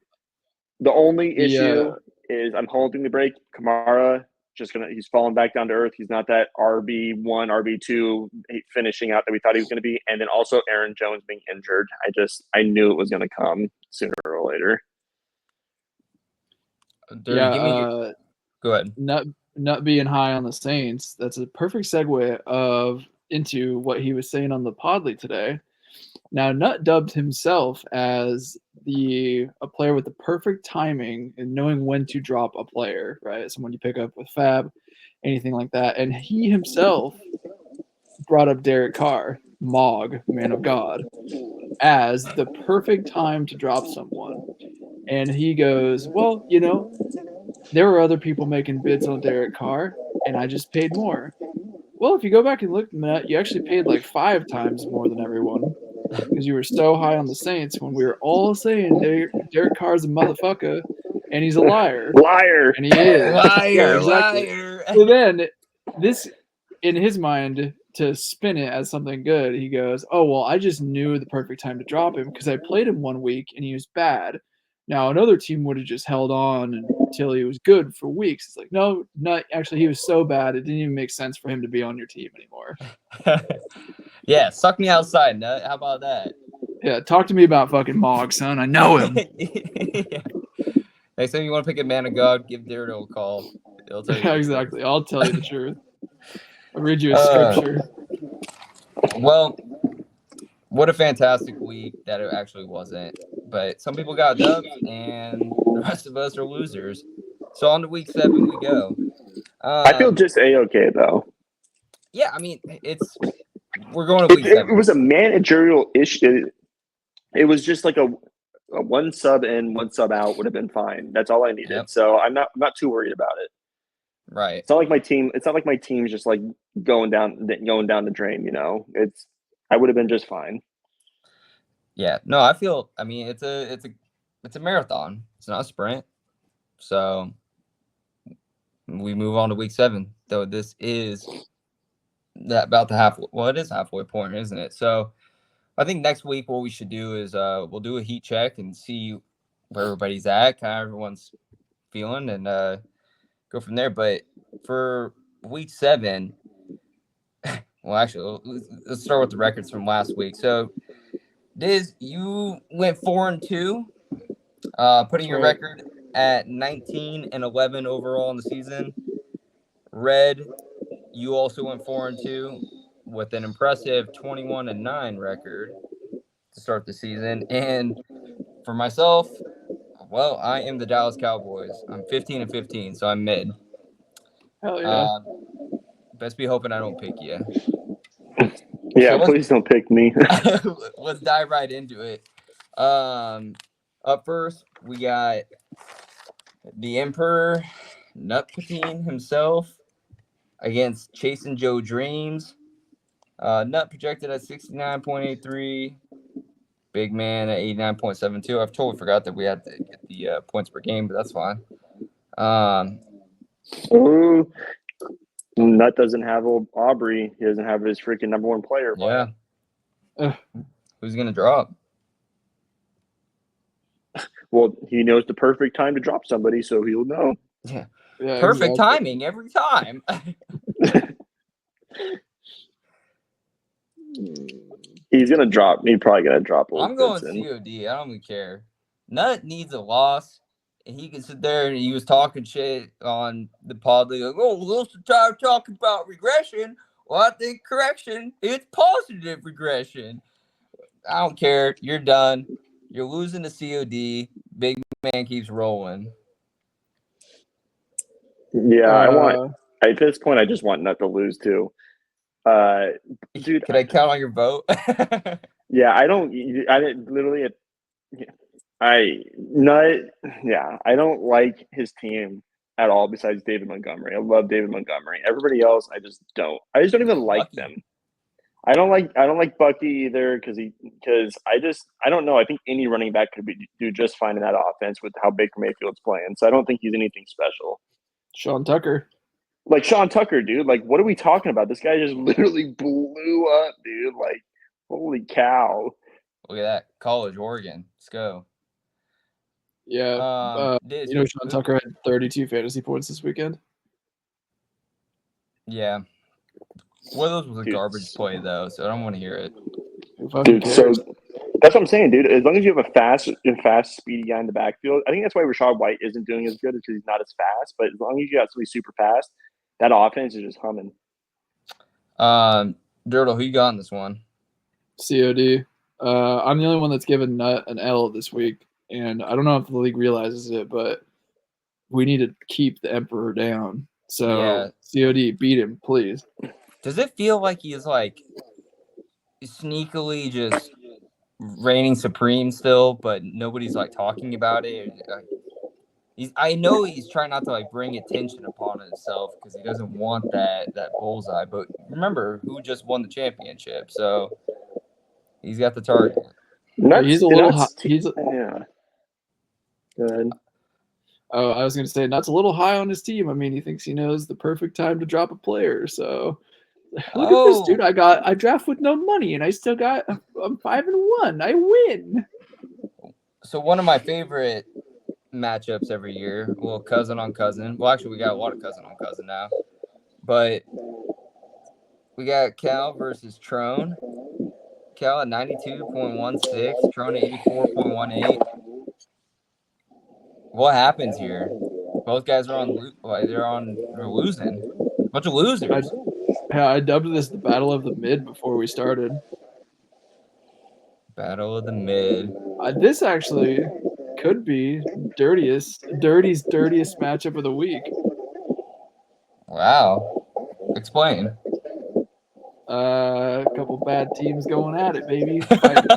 the only issue is I'm holding the break. Kamara he's falling back down to earth. He's not that RB1, RB2 finishing out that we thought he was going to be. And then also Aaron Jones being injured. I knew it was going to come sooner or later. Go ahead. Nut being high on the Saints, that's a perfect segue into what he was saying on the Podly today. Now, Nut dubbed himself as a player with the perfect timing and knowing when to drop a player, right? Someone you pick up with Fab, anything like that. And he himself brought up Derek Carr, Mog, man of God, as the perfect time to drop someone. And he goes, well, there were other people making bids on Derek Carr, and I just paid more. Well, if you go back and look, Matt, you actually paid like 5 times more than everyone because you were so high on the Saints when we were all saying Derek Carr's a motherfucker and he's a liar, Liar. and he is. Liar, exactly. liar. So then, this, in his mind, to spin it as something good, he goes, "Oh well, I just knew the perfect time to drop him because I played him 1 week and he was bad. Now another team would have just held on until he was good for weeks." It's like, no, not actually. He was so bad it didn't even make sense for him to be on your team anymore. Yeah, suck me outside, Nut. How about that? Yeah, talk to me about fucking Mog, son. I know him. Yeah. Next time you want to pick a man of God, give Daredevil a call. He'll tell you. Yeah, exactly. I'll tell you the truth. I'll read you a scripture. Well, what a fantastic week that it actually wasn't. But some people got dubs, and the rest of us are losers. So on to week 7 we go. I feel just A-okay, though. Yeah, I mean, we're going to week 7. It was a managerial issue. It was just like a 1 sub in, 1 sub out would have been fine. That's all I needed. Yep. So I'm not too worried about it. Right. It's not like my team's just like going down the drain, you know. I would have been just fine. Yeah. No, I mean, it's a marathon. It's not a sprint. So we move on to week 7. Though this is about the halfway. Well, it is halfway point, isn't it? So I think next week what we should do is we'll do a heat check and see where everybody's at, kind of everyone's feeling, and go from there. But for week 7, well, actually, let's start with the records from last week. So, Diz, you went 4-2, putting your record at 19-11 overall in the season. Red, you also went 4-2 with an impressive 21-9 record to start the season. And for myself, well, I am the Dallas Cowboys. I'm 15-15, so I'm mid. Hell yeah. Best be hoping I don't pick you. Yeah, So please don't pick me. Let's dive right into it. Up first, we got the Emperor Nutpatine himself against Chasing Joe Dreams. Nut projected at 69.83. Big man at 89.72. I've totally forgot that we had to get the points per game, but that's fine. Ooh, Nut doesn't have old Aubrey. He doesn't have his freaking number 1 player. Yeah. Who's going to drop? Well, he knows the perfect time to drop somebody, so he'll know. Yeah. exactly. Perfect timing every time. He's gonna drop. He's probably gonna drop. I'm going COD. I don't even care. Nut needs a loss, and he can sit there and he was talking shit on the pod. Like, oh, Wilson tired talking about regression. Well, I think correction. It's positive regression. I don't care. You're done. You're losing to COD. Big man keeps rolling. Yeah, at this point, I just want Nut to lose too. Dude, Can I count on your vote? Yeah, I didn't literally. I don't like his team at all. Besides David Montgomery, I love David Montgomery. Everybody else, I just don't even like Bucky. them. I don't like Bucky either because I don't know. I think any running back could do just fine in that offense with how Baker Mayfield's playing. So I don't think he's anything special. Sean Tucker. Like Sean Tucker, dude. Like, what are we talking about? This guy just literally blew up, dude. Like, holy cow. Look at that. College, Oregon. Let's go. Yeah. Diz, Sean Tucker had 32 fantasy points this weekend. Yeah. One of those was a garbage play, though, so I don't want to hear it. Dude, so that's what I'm saying, dude. As long as you have a fast, speedy guy in the backfield, I think that's why Rachaad White isn't doing as good, is because he's not as fast. But as long as you got somebody super fast, that offense is just humming. Dirtle, who you got in this one? COD. I'm the only one that's given Nut an L this week, and I don't know if the league realizes it, but we need to keep the Emperor down. So COD, beat him, please. Does it feel like he's like sneakily just reigning supreme still, but nobody's like talking about it? I know he's trying not to like bring attention upon himself because he doesn't want that bullseye. But remember who just won the championship, so he's got the target. He's a little high. Yeah. Good. Oh, I was going to say, Nutt's a little high on his team. I mean, he thinks he knows the perfect time to drop a player. So look at this, dude. I draft with no money, and I still got. I'm 5-1. I win. So one of my favorite matchups every year, well, cousin on cousin. Well, actually, we got a lot of cousin on cousin now, but we got Cal versus Trone. Cal at 92.16, Trone at 84.18. What happens here? Both guys are they're losing. Bunch of losers. I dubbed this the Battle of the Mid before we started. Battle of the Mid. This actually could be Dirty's dirtiest matchup of the week. Wow. Explain. A couple bad teams going at it, baby. Fighting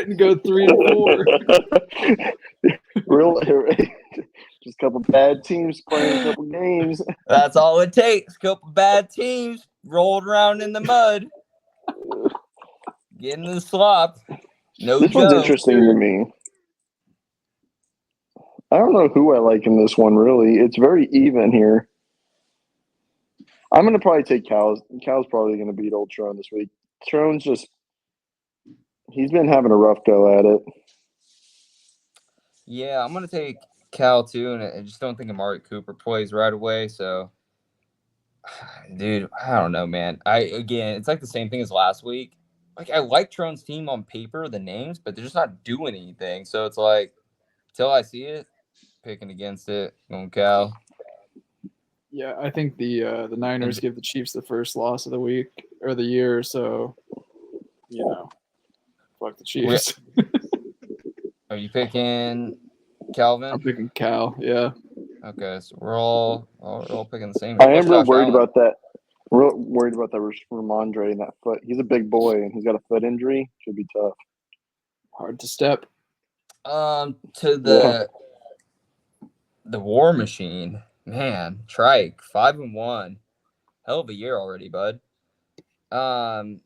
to go 3-4. Just a couple bad teams playing a couple games. That's all it takes. Couple bad teams rolled around in the mud. Getting the slop. No This joke. one's interesting to me. I don't know who I like in this one, really. It's very even here. I'm going to probably take Cal. Cal's probably going to beat Old Trone this week. Trone's he's been having a rough go at it. Yeah, I'm going to take Cal too, and I just don't think Amari Cooper plays right away. So, dude, I don't know, man. It's like the same thing as last week. Like, I like Trone's team on paper, the names, but they're just not doing anything. So it's like, till I see it, picking against it, going Cal. Yeah, I think the Niners give the Chiefs the first loss of the week or the year, so fuck the Chiefs. Are you picking Calvin? I'm picking Cal. Yeah. Okay, so we're all picking the same. I am real worried about that. Real worried about that Ramondre and that foot. He's a big boy and he's got a foot injury. Should be tough. Hard to step. To the War Machine, man. Trike 5-1, hell of a year already, bud. Going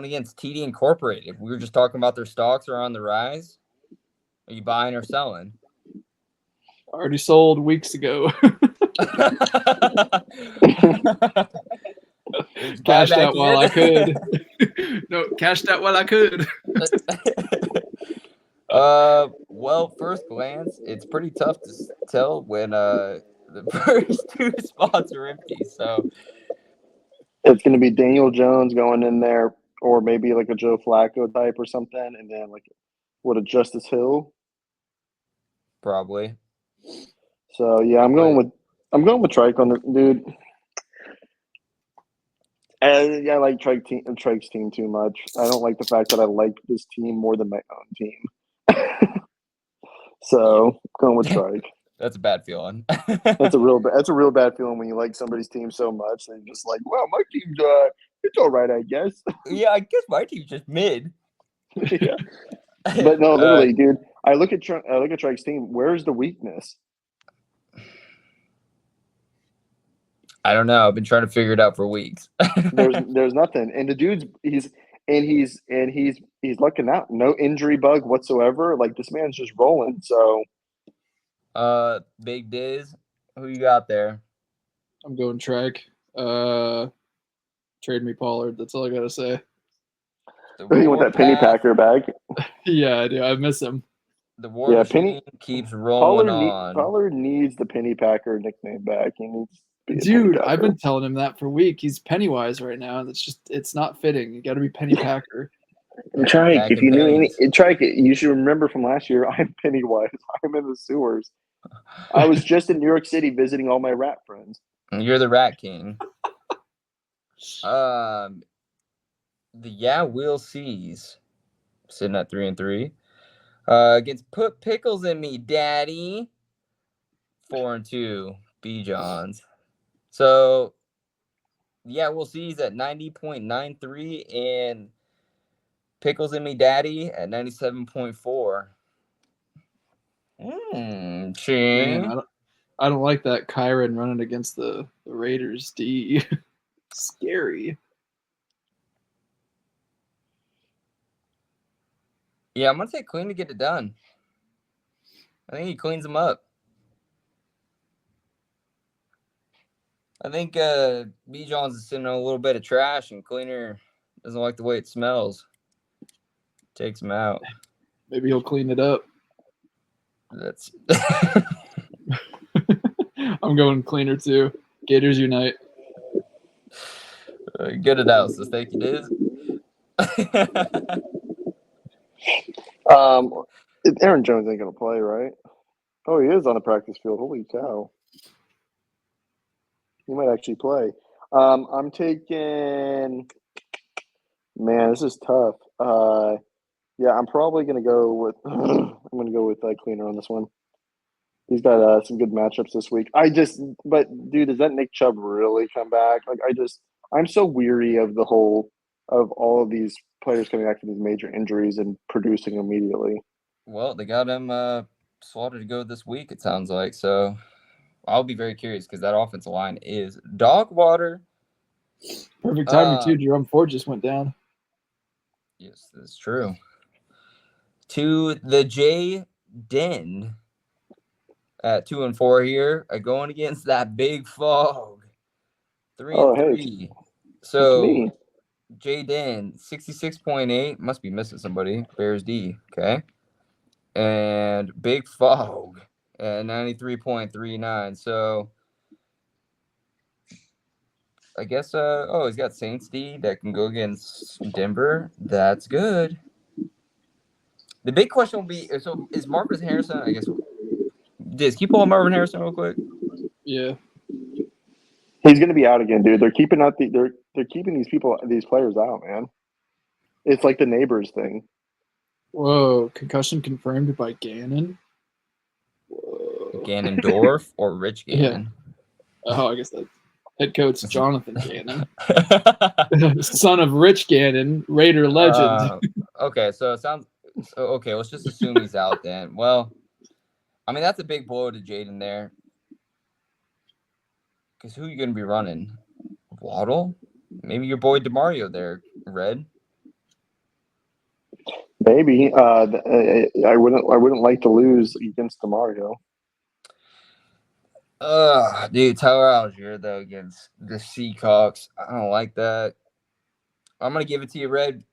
against TD Incorporated. We were just talking about their stocks are on the rise. Are you buying or selling? Already sold weeks ago. Cashed out while I could. Cashed out while I could. Well, first glance, it's pretty tough to tell when the first two spots are empty. So it's going to be Daniel Jones going in there, or maybe like a Joe Flacco type or something, and then a Justice Hill. Probably. So yeah, I'm going with Trike on the dude. And I like Trike's team too much. I don't like the fact that I like this team more than my own team. So going with Trike. That's a bad feeling. That's a real bad feeling when you like somebody's team so much and you're just like, well, my team's it's all right, I guess. Yeah, I guess my team's just mid. Yeah. But no, literally, dude. I look at Trike's team. Where's the weakness? I don't know. I've been trying to figure it out for weeks. There's nothing. And the dude's he's lucking out. No injury bug whatsoever. Like this man's just rolling. So Big Diz, who you got there? I'm going Trike. Trade me Pollard. That's all I gotta say. You want that Penny Packer back? Yeah, I do. I miss him. The War Machine keeps rolling on. Pollard needs the Penny Packer nickname back. He needs. Dude, I've been telling him that for a week. He's Pennywise right now. It's not fitting. You got to be Penny Packer. Trike, if you knew Trike, you should remember from last year. I'm Pennywise. I'm in the sewers. I was just in New York City visiting all my rat friends. You're the Rat King. We'll see's sitting at 3-3. Against Put Pickles in Me, Daddy. 4-2. B Johns. So, we'll see he's at 90.93 and Pickles and Me Daddy at 97.4. I don't like that Kyron running against the Raiders D. Scary. Yeah, I'm gonna say clean to get it done. I think he cleans them up. I think B. Johns is sitting on a little bit of trash, and Cleaner doesn't like the way it smells. Takes him out. Maybe he'll clean it up. That's I'm going Cleaner too. Gators unite. good analysis. Thank you, Diz. Aaron Jones ain't gonna play, right? Oh, he is on the practice field. Holy cow! He might actually play. I'm taking. Man, this is tough. Yeah, I'm probably gonna go with. I'm gonna go with Cleaner on this one. He's got some good matchups this week. But dude, does that Nick Chubb really come back? Like, I'm so weary of all of these players coming back from these major injuries and producing immediately. Well, they got him slotted to go this week, it sounds like. So I'll be very curious because that offensive line is dog water. Perfect timing too. Jerome Ford just went down. Yes, that's true. To the J Den at 2-4 here, going against that big fog. 3-3. So J Den 66.8 must be missing somebody. Bears D, okay. And Big Fog at 93.39. So I guess he's got Saints D that can go against Denver. That's good. The big question will be, so is Marvin Harrison, I guess, Diz, can you pull Marvin Harrison real quick? Yeah. He's going to be out again, dude. They're keeping these players out, man. It's like the neighbors thing. Whoa, concussion confirmed by Gannon. Whoa. Ganondorf or Rich Gannon? Yeah. Oh, I guess that's head coach Jonathan Gannon. Son of Rich Gannon, Raider legend. Okay, so it sounds okay. Let's just assume he's out then. Well, I mean, that's a big blow to Jaden there. Because who are you going to be running? Waddle? Maybe your boy DeMario there, Red. Maybe. I wouldn't like to lose against DeMario. Dude, Tyler Algier though against the Seahawks. I don't like that. I'm gonna give it to you, Red.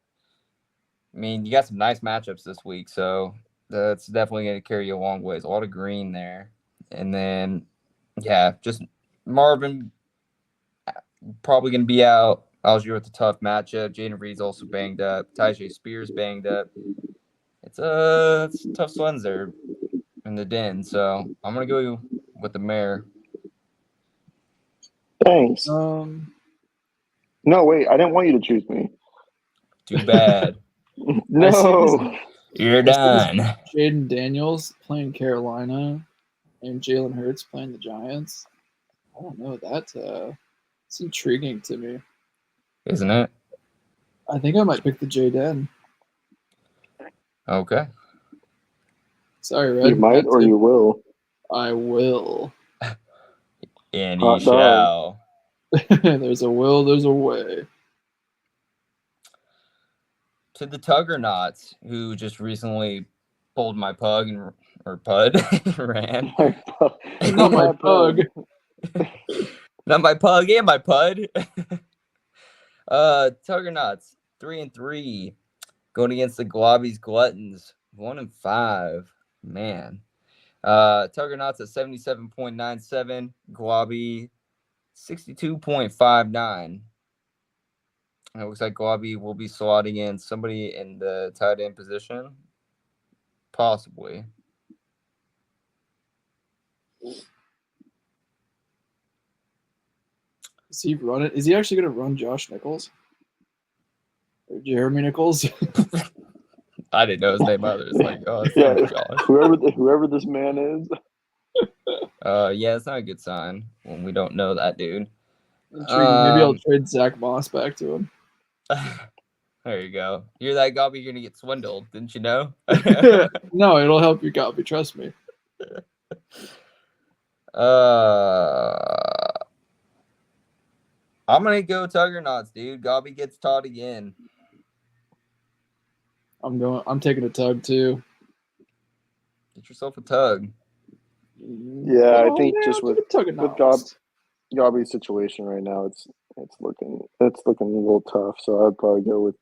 I mean, you got some nice matchups this week, so that's definitely gonna carry you a long ways. A lot of green there, and then yeah, just Marvin probably gonna be out. Algier with a tough matchup. Jaden Reed's also banged up. Tyjae Spears banged up. It's tough ones there in the Den, so I'm gonna go with the mayor. Thanks. No, wait. I didn't want you to choose me. Too bad. No. You're done. Jaden Daniels playing Carolina and Jalen Hurts playing the Giants. I don't know. It's intriguing to me. Isn't it? I think I might pick the Jaden. Okay. Sorry, Red. You might or you will. I will. And you shall. There's a will, there's a way. To the Tuggernauts, who just recently pulled my pug or pud ran. Not my pug. Not my pug and my pud. Tuggernauts 3-3, going against the Globbies Gluttons 1-5. Man. Tuggernauts at 77.97, Globby 62.59. It looks like Globby will be slotting in somebody in the tight end position. Possibly. Is he actually going to run Josh Nichols? Or Jeremy Nichols? I didn't know his name either. It's like, oh, it's Josh. Whoever this man is. Yeah, it's not a good sign when we don't know that dude. Maybe I'll trade Zach Moss back to him. There you go. You're that Gobby, you're gonna get swindled, didn't you know? No, it'll help you, Gobby. Trust me. I'm gonna go Tuggernauts, dude. Gobby gets taught again. I'm taking a tug too. Get yourself a tug. Yeah, I think just with Gob. Gobby's situation right now, it's looking a little tough. So I'd go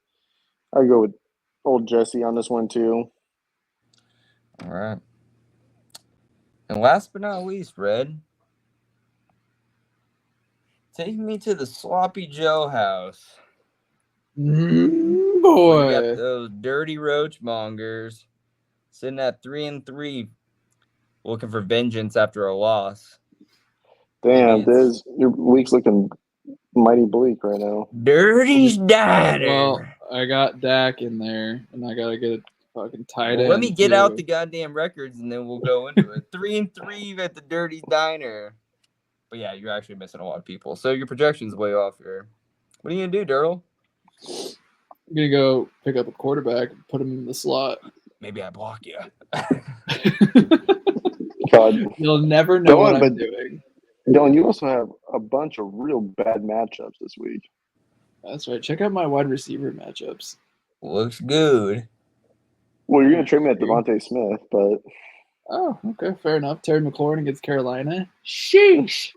with old Jesse on this one too. All right. And last but not least, Red, take me to the Sloppy Joe house. We Boy, got those dirty roach mongers sitting at 3-3, looking for vengeance after a loss. Damn, Diz, your week's looking mighty bleak right now. Dirty's diner. Well, I got Dak in there, and I gotta get a fucking tight end. Let me get too. out the goddamn records, and then we'll go into it. 3-3 at the Dirty's Diner. But yeah, you're actually missing a lot of people. So your projection's way off here. What are you gonna do, Durrell? I'm gonna go pick up a quarterback and put him in the slot. Maybe I block you. God, You'll never know what I'm doing. Dylan, you also have a bunch of real bad matchups this week. That's right. Check out my wide receiver matchups. Looks good. Well, you're gonna trade me at Devontae Smith, but oh, okay, fair enough. Terry McLaurin against Carolina. Sheesh.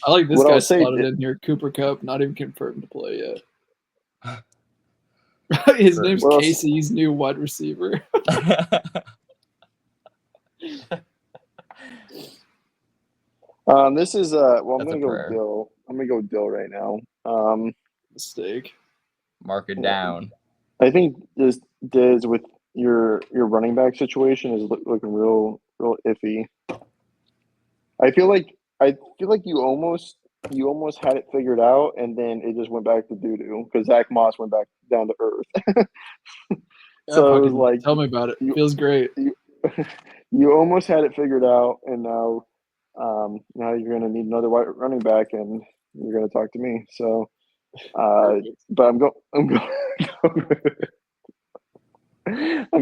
I like this guy slotted in here. Cooper Kupp, not even confirmed to play yet. His name's Casey's new wide receiver. This is well, I'm gonna go with Dill. I'm gonna go with Dill right now. Mistake. Mark it down. I think this Diz with your running back situation is looking real iffy. I feel like you almost had it figured out, and then it just went back to doo-doo because Zach Moss went back down to earth. So it was like, tell me about it. Feels great. You almost had it figured out, and now you're going to need another running back, and you're going to talk to me. So, but I'm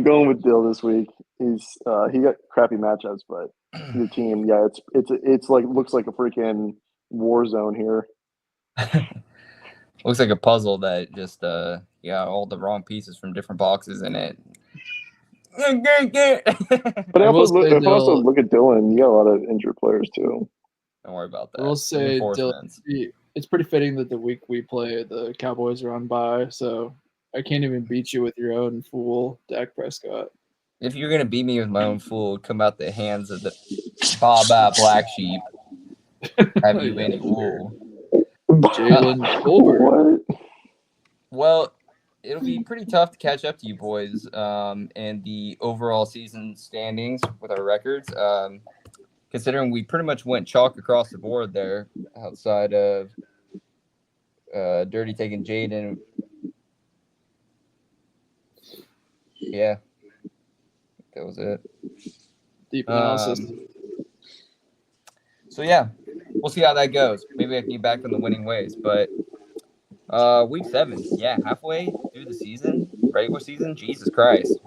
going with Dill this week. He got crappy matchups, but your team, yeah, it's like looks like a freaking war zone here. Looks like a puzzle that just all the wrong pieces from different boxes in it. But I also look at Dylan. You got a lot of injured players too. Don't worry about that. I will say, Dylan, it's pretty fitting that the week we play, the Cowboys are on bye, so I can't even beat you with your own fool, Dak Prescott. If you're gonna beat me with my own fool, come out the hands of the Bob Black Sheep. Have you any wool? Jalen Colbert. Well, it'll be pretty tough to catch up to you boys and the overall season standings with our records. Considering we pretty much went chalk across the board there, outside of Dirty taking Jaden. Yeah, that was it. Deep analysis. So yeah, we'll see how that goes. Maybe I can get back on the winning ways. But week 7, yeah, halfway through the season, regular season. Jesus Christ.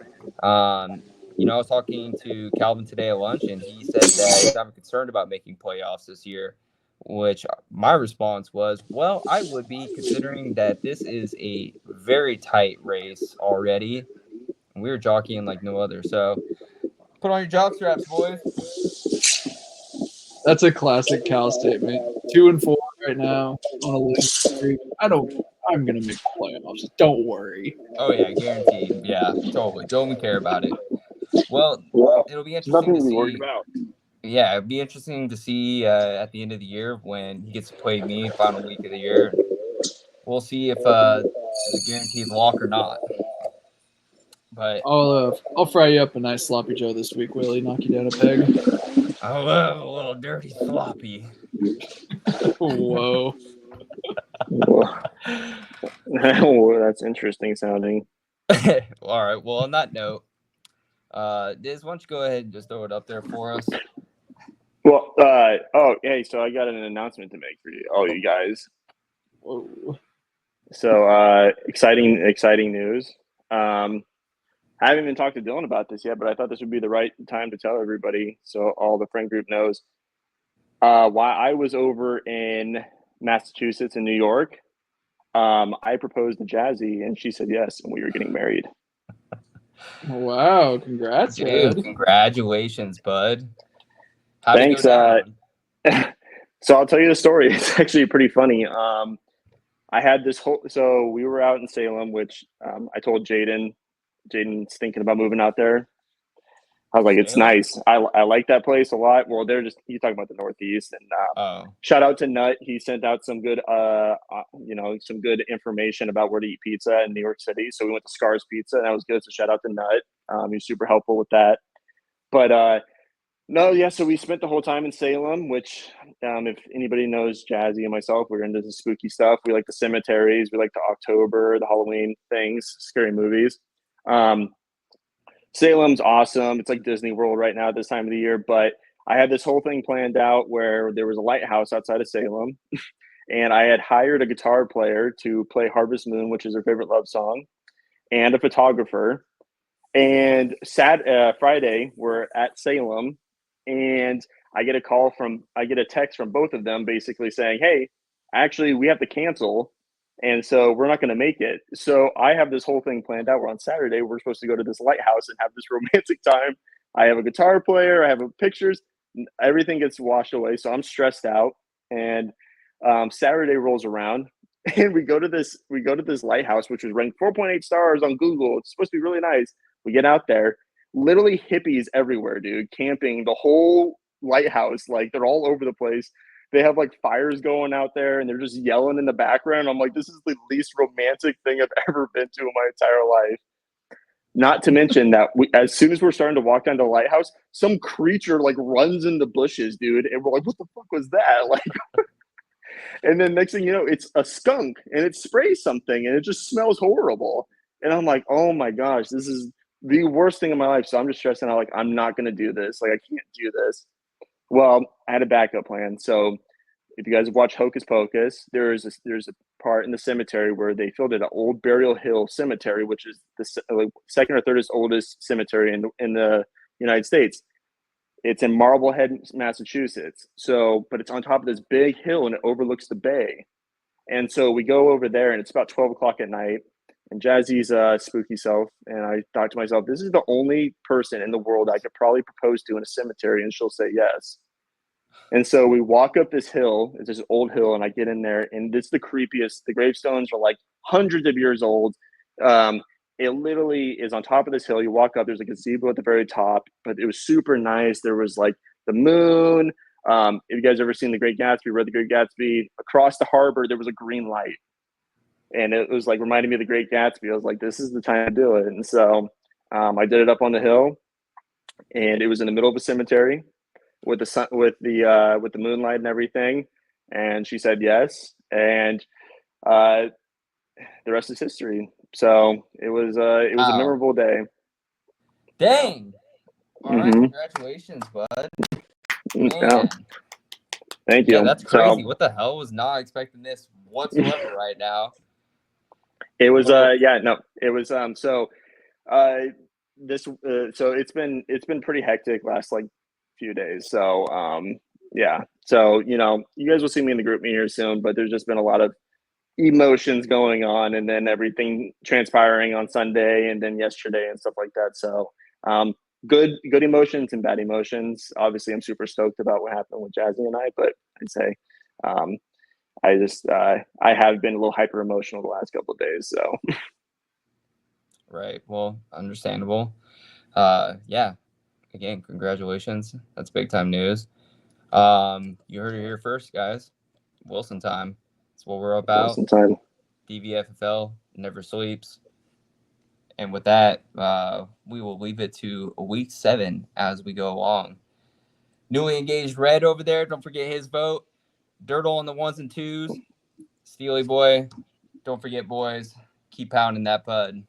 I was talking to Calvin today at lunch, and he said that he's not concerned about making playoffs this year, which my response was, well, I would be, considering that this is a very tight race already. We're jockeying like no other. So put on your jock straps, boys. That's a classic Cal statement. 2-4 right now on a losing streak. I'm gonna make the playoffs. Don't worry. Oh yeah, guaranteed. Yeah, totally. Don't even care about it. Well, it'll be interesting to see. Yeah, it'll be interesting to see at the end of the year when he gets to play me final week of the year. We'll see if it's a guaranteed lock or not. But I'll fry you up a nice sloppy Joe this week, Willie. Knock you down a peg. I love a little dirty sloppy. Whoa. Oh, that's interesting sounding. All right. Well, on that note, Diz, why don't you go ahead and just throw it up there for us? Well, hey, so I got an announcement to make for you, all you guys. Whoa. So, exciting news. I haven't even talked to Dylan about this yet, but I thought this would be the right time to tell everybody so all the friend group knows. While I was over in Massachusetts and New York, I proposed to Jazzy, and she said yes, and we were getting married. Wow, congrats, Dude, Dad. congratulations, bud. How'd Thanks. it go down? So I'll tell you the story. It's actually pretty funny. I had this whole. So we were out in Salem, which I told Jaden. Jaden's thinking about moving out there. I was like, it's Salem? nice. I like that place a lot. Well, they're just you talking about the Northeast, and Oh, shout out to Nut. He sent out some good, some good information about where to eat pizza in New York City. So we went to Scars Pizza, and that was good. So shout out to Nut. He was super helpful with that. But no, yeah. So we spent the whole time in Salem, which, if anybody knows Jazzy and myself, we're into the spooky stuff. We like the cemeteries. We like the October, the Halloween things, scary movies. Salem's awesome. It's like Disney World right now at this time of the year. But I had this whole thing planned out where there was a lighthouse outside of Salem, and I had hired a guitar player to play Harvest Moon, which is her favorite love song, and a photographer. And Friday, we're at Salem, and I get a text from both of them basically saying, "Hey, actually, we have to cancel, and so we're not going to make it." So I have this whole thing planned out. Where on Saturday we're supposed to go to this lighthouse and have this romantic time. I have a guitar player, I have pictures, everything gets washed away, so I'm stressed out. And Saturday rolls around, and we go to this lighthouse, which was ranked 4.8 stars on Google. It's supposed to be really nice. We get out there, literally hippies everywhere, dude, camping the whole lighthouse. Like they're all over the place. They have like fires going out there and they're just yelling in the background. I'm like, this is the least romantic thing I've ever been to in my entire life. Not to mention that as soon as we're starting to walk down to the lighthouse, some creature like runs in the bushes, dude. And we're like, what the fuck was that? Like, and then next thing you know, it's a skunk and it sprays something and it just smells horrible. And I'm like, oh my gosh, this is the worst thing in my life. So I'm just stressing out, like, I'm not going to do this. Like, I can't do this. Well, I had a backup plan. So if you guys have watched Hocus Pocus, there's a part in the cemetery where they filled it an old Burial Hill Cemetery, which is the second or third oldest cemetery in the United States. It's in Marblehead, Massachusetts. So, but it's on top of this big hill and it overlooks the bay. And so we go over there, and it's about 12 o'clock at night. And Jazzy's spooky self, and I thought to myself, this is the only person in the world I could probably propose to in a cemetery, and she'll say yes. And so we walk up this hill. It's this old hill, and I get in there, and it's the creepiest. The gravestones are like hundreds of years old. It literally is on top of this hill. You walk up, there's a gazebo at the very top, but it was super nice. There was like the moon. If you guys ever seen The Great Gatsby, read The Great Gatsby, across the harbor, there was a green light. And it was like reminding me of The Great Gatsby. I was like, this is the time to do it. And so I did it up on the hill, and it was in the middle of a cemetery with the sun, with the moonlight and everything. And she said yes, and the rest is history. So it was a memorable day. Dang. All right, Mhm. congratulations, bud. Yeah, Man. thank you. Yeah, that's crazy. So What the hell? Was not expecting this whatsoever right now. it was Well, it was so it's been pretty hectic last like few days. So yeah. So you guys will see me in the group meet here soon, but there's just been a lot of emotions going on, and then everything transpiring on Sunday and then yesterday and stuff like that. So good emotions and bad emotions. Obviously, I'm super stoked about what happened with Jazzy and I, but I'd say I have been a little hyper emotional the last couple of days. So right. Well, understandable. Yeah. Again, congratulations. That's big time news. You heard it here first, guys. Wilson time. That's what we're about. sometime. DVFFL never sleeps. And with that, we will leave it to week 7 as we go along. Newly engaged Red over there. Don't forget his vote. Dirtle on the 1s and 2s. Steely boy. Don't forget, boys. Keep pounding that bud.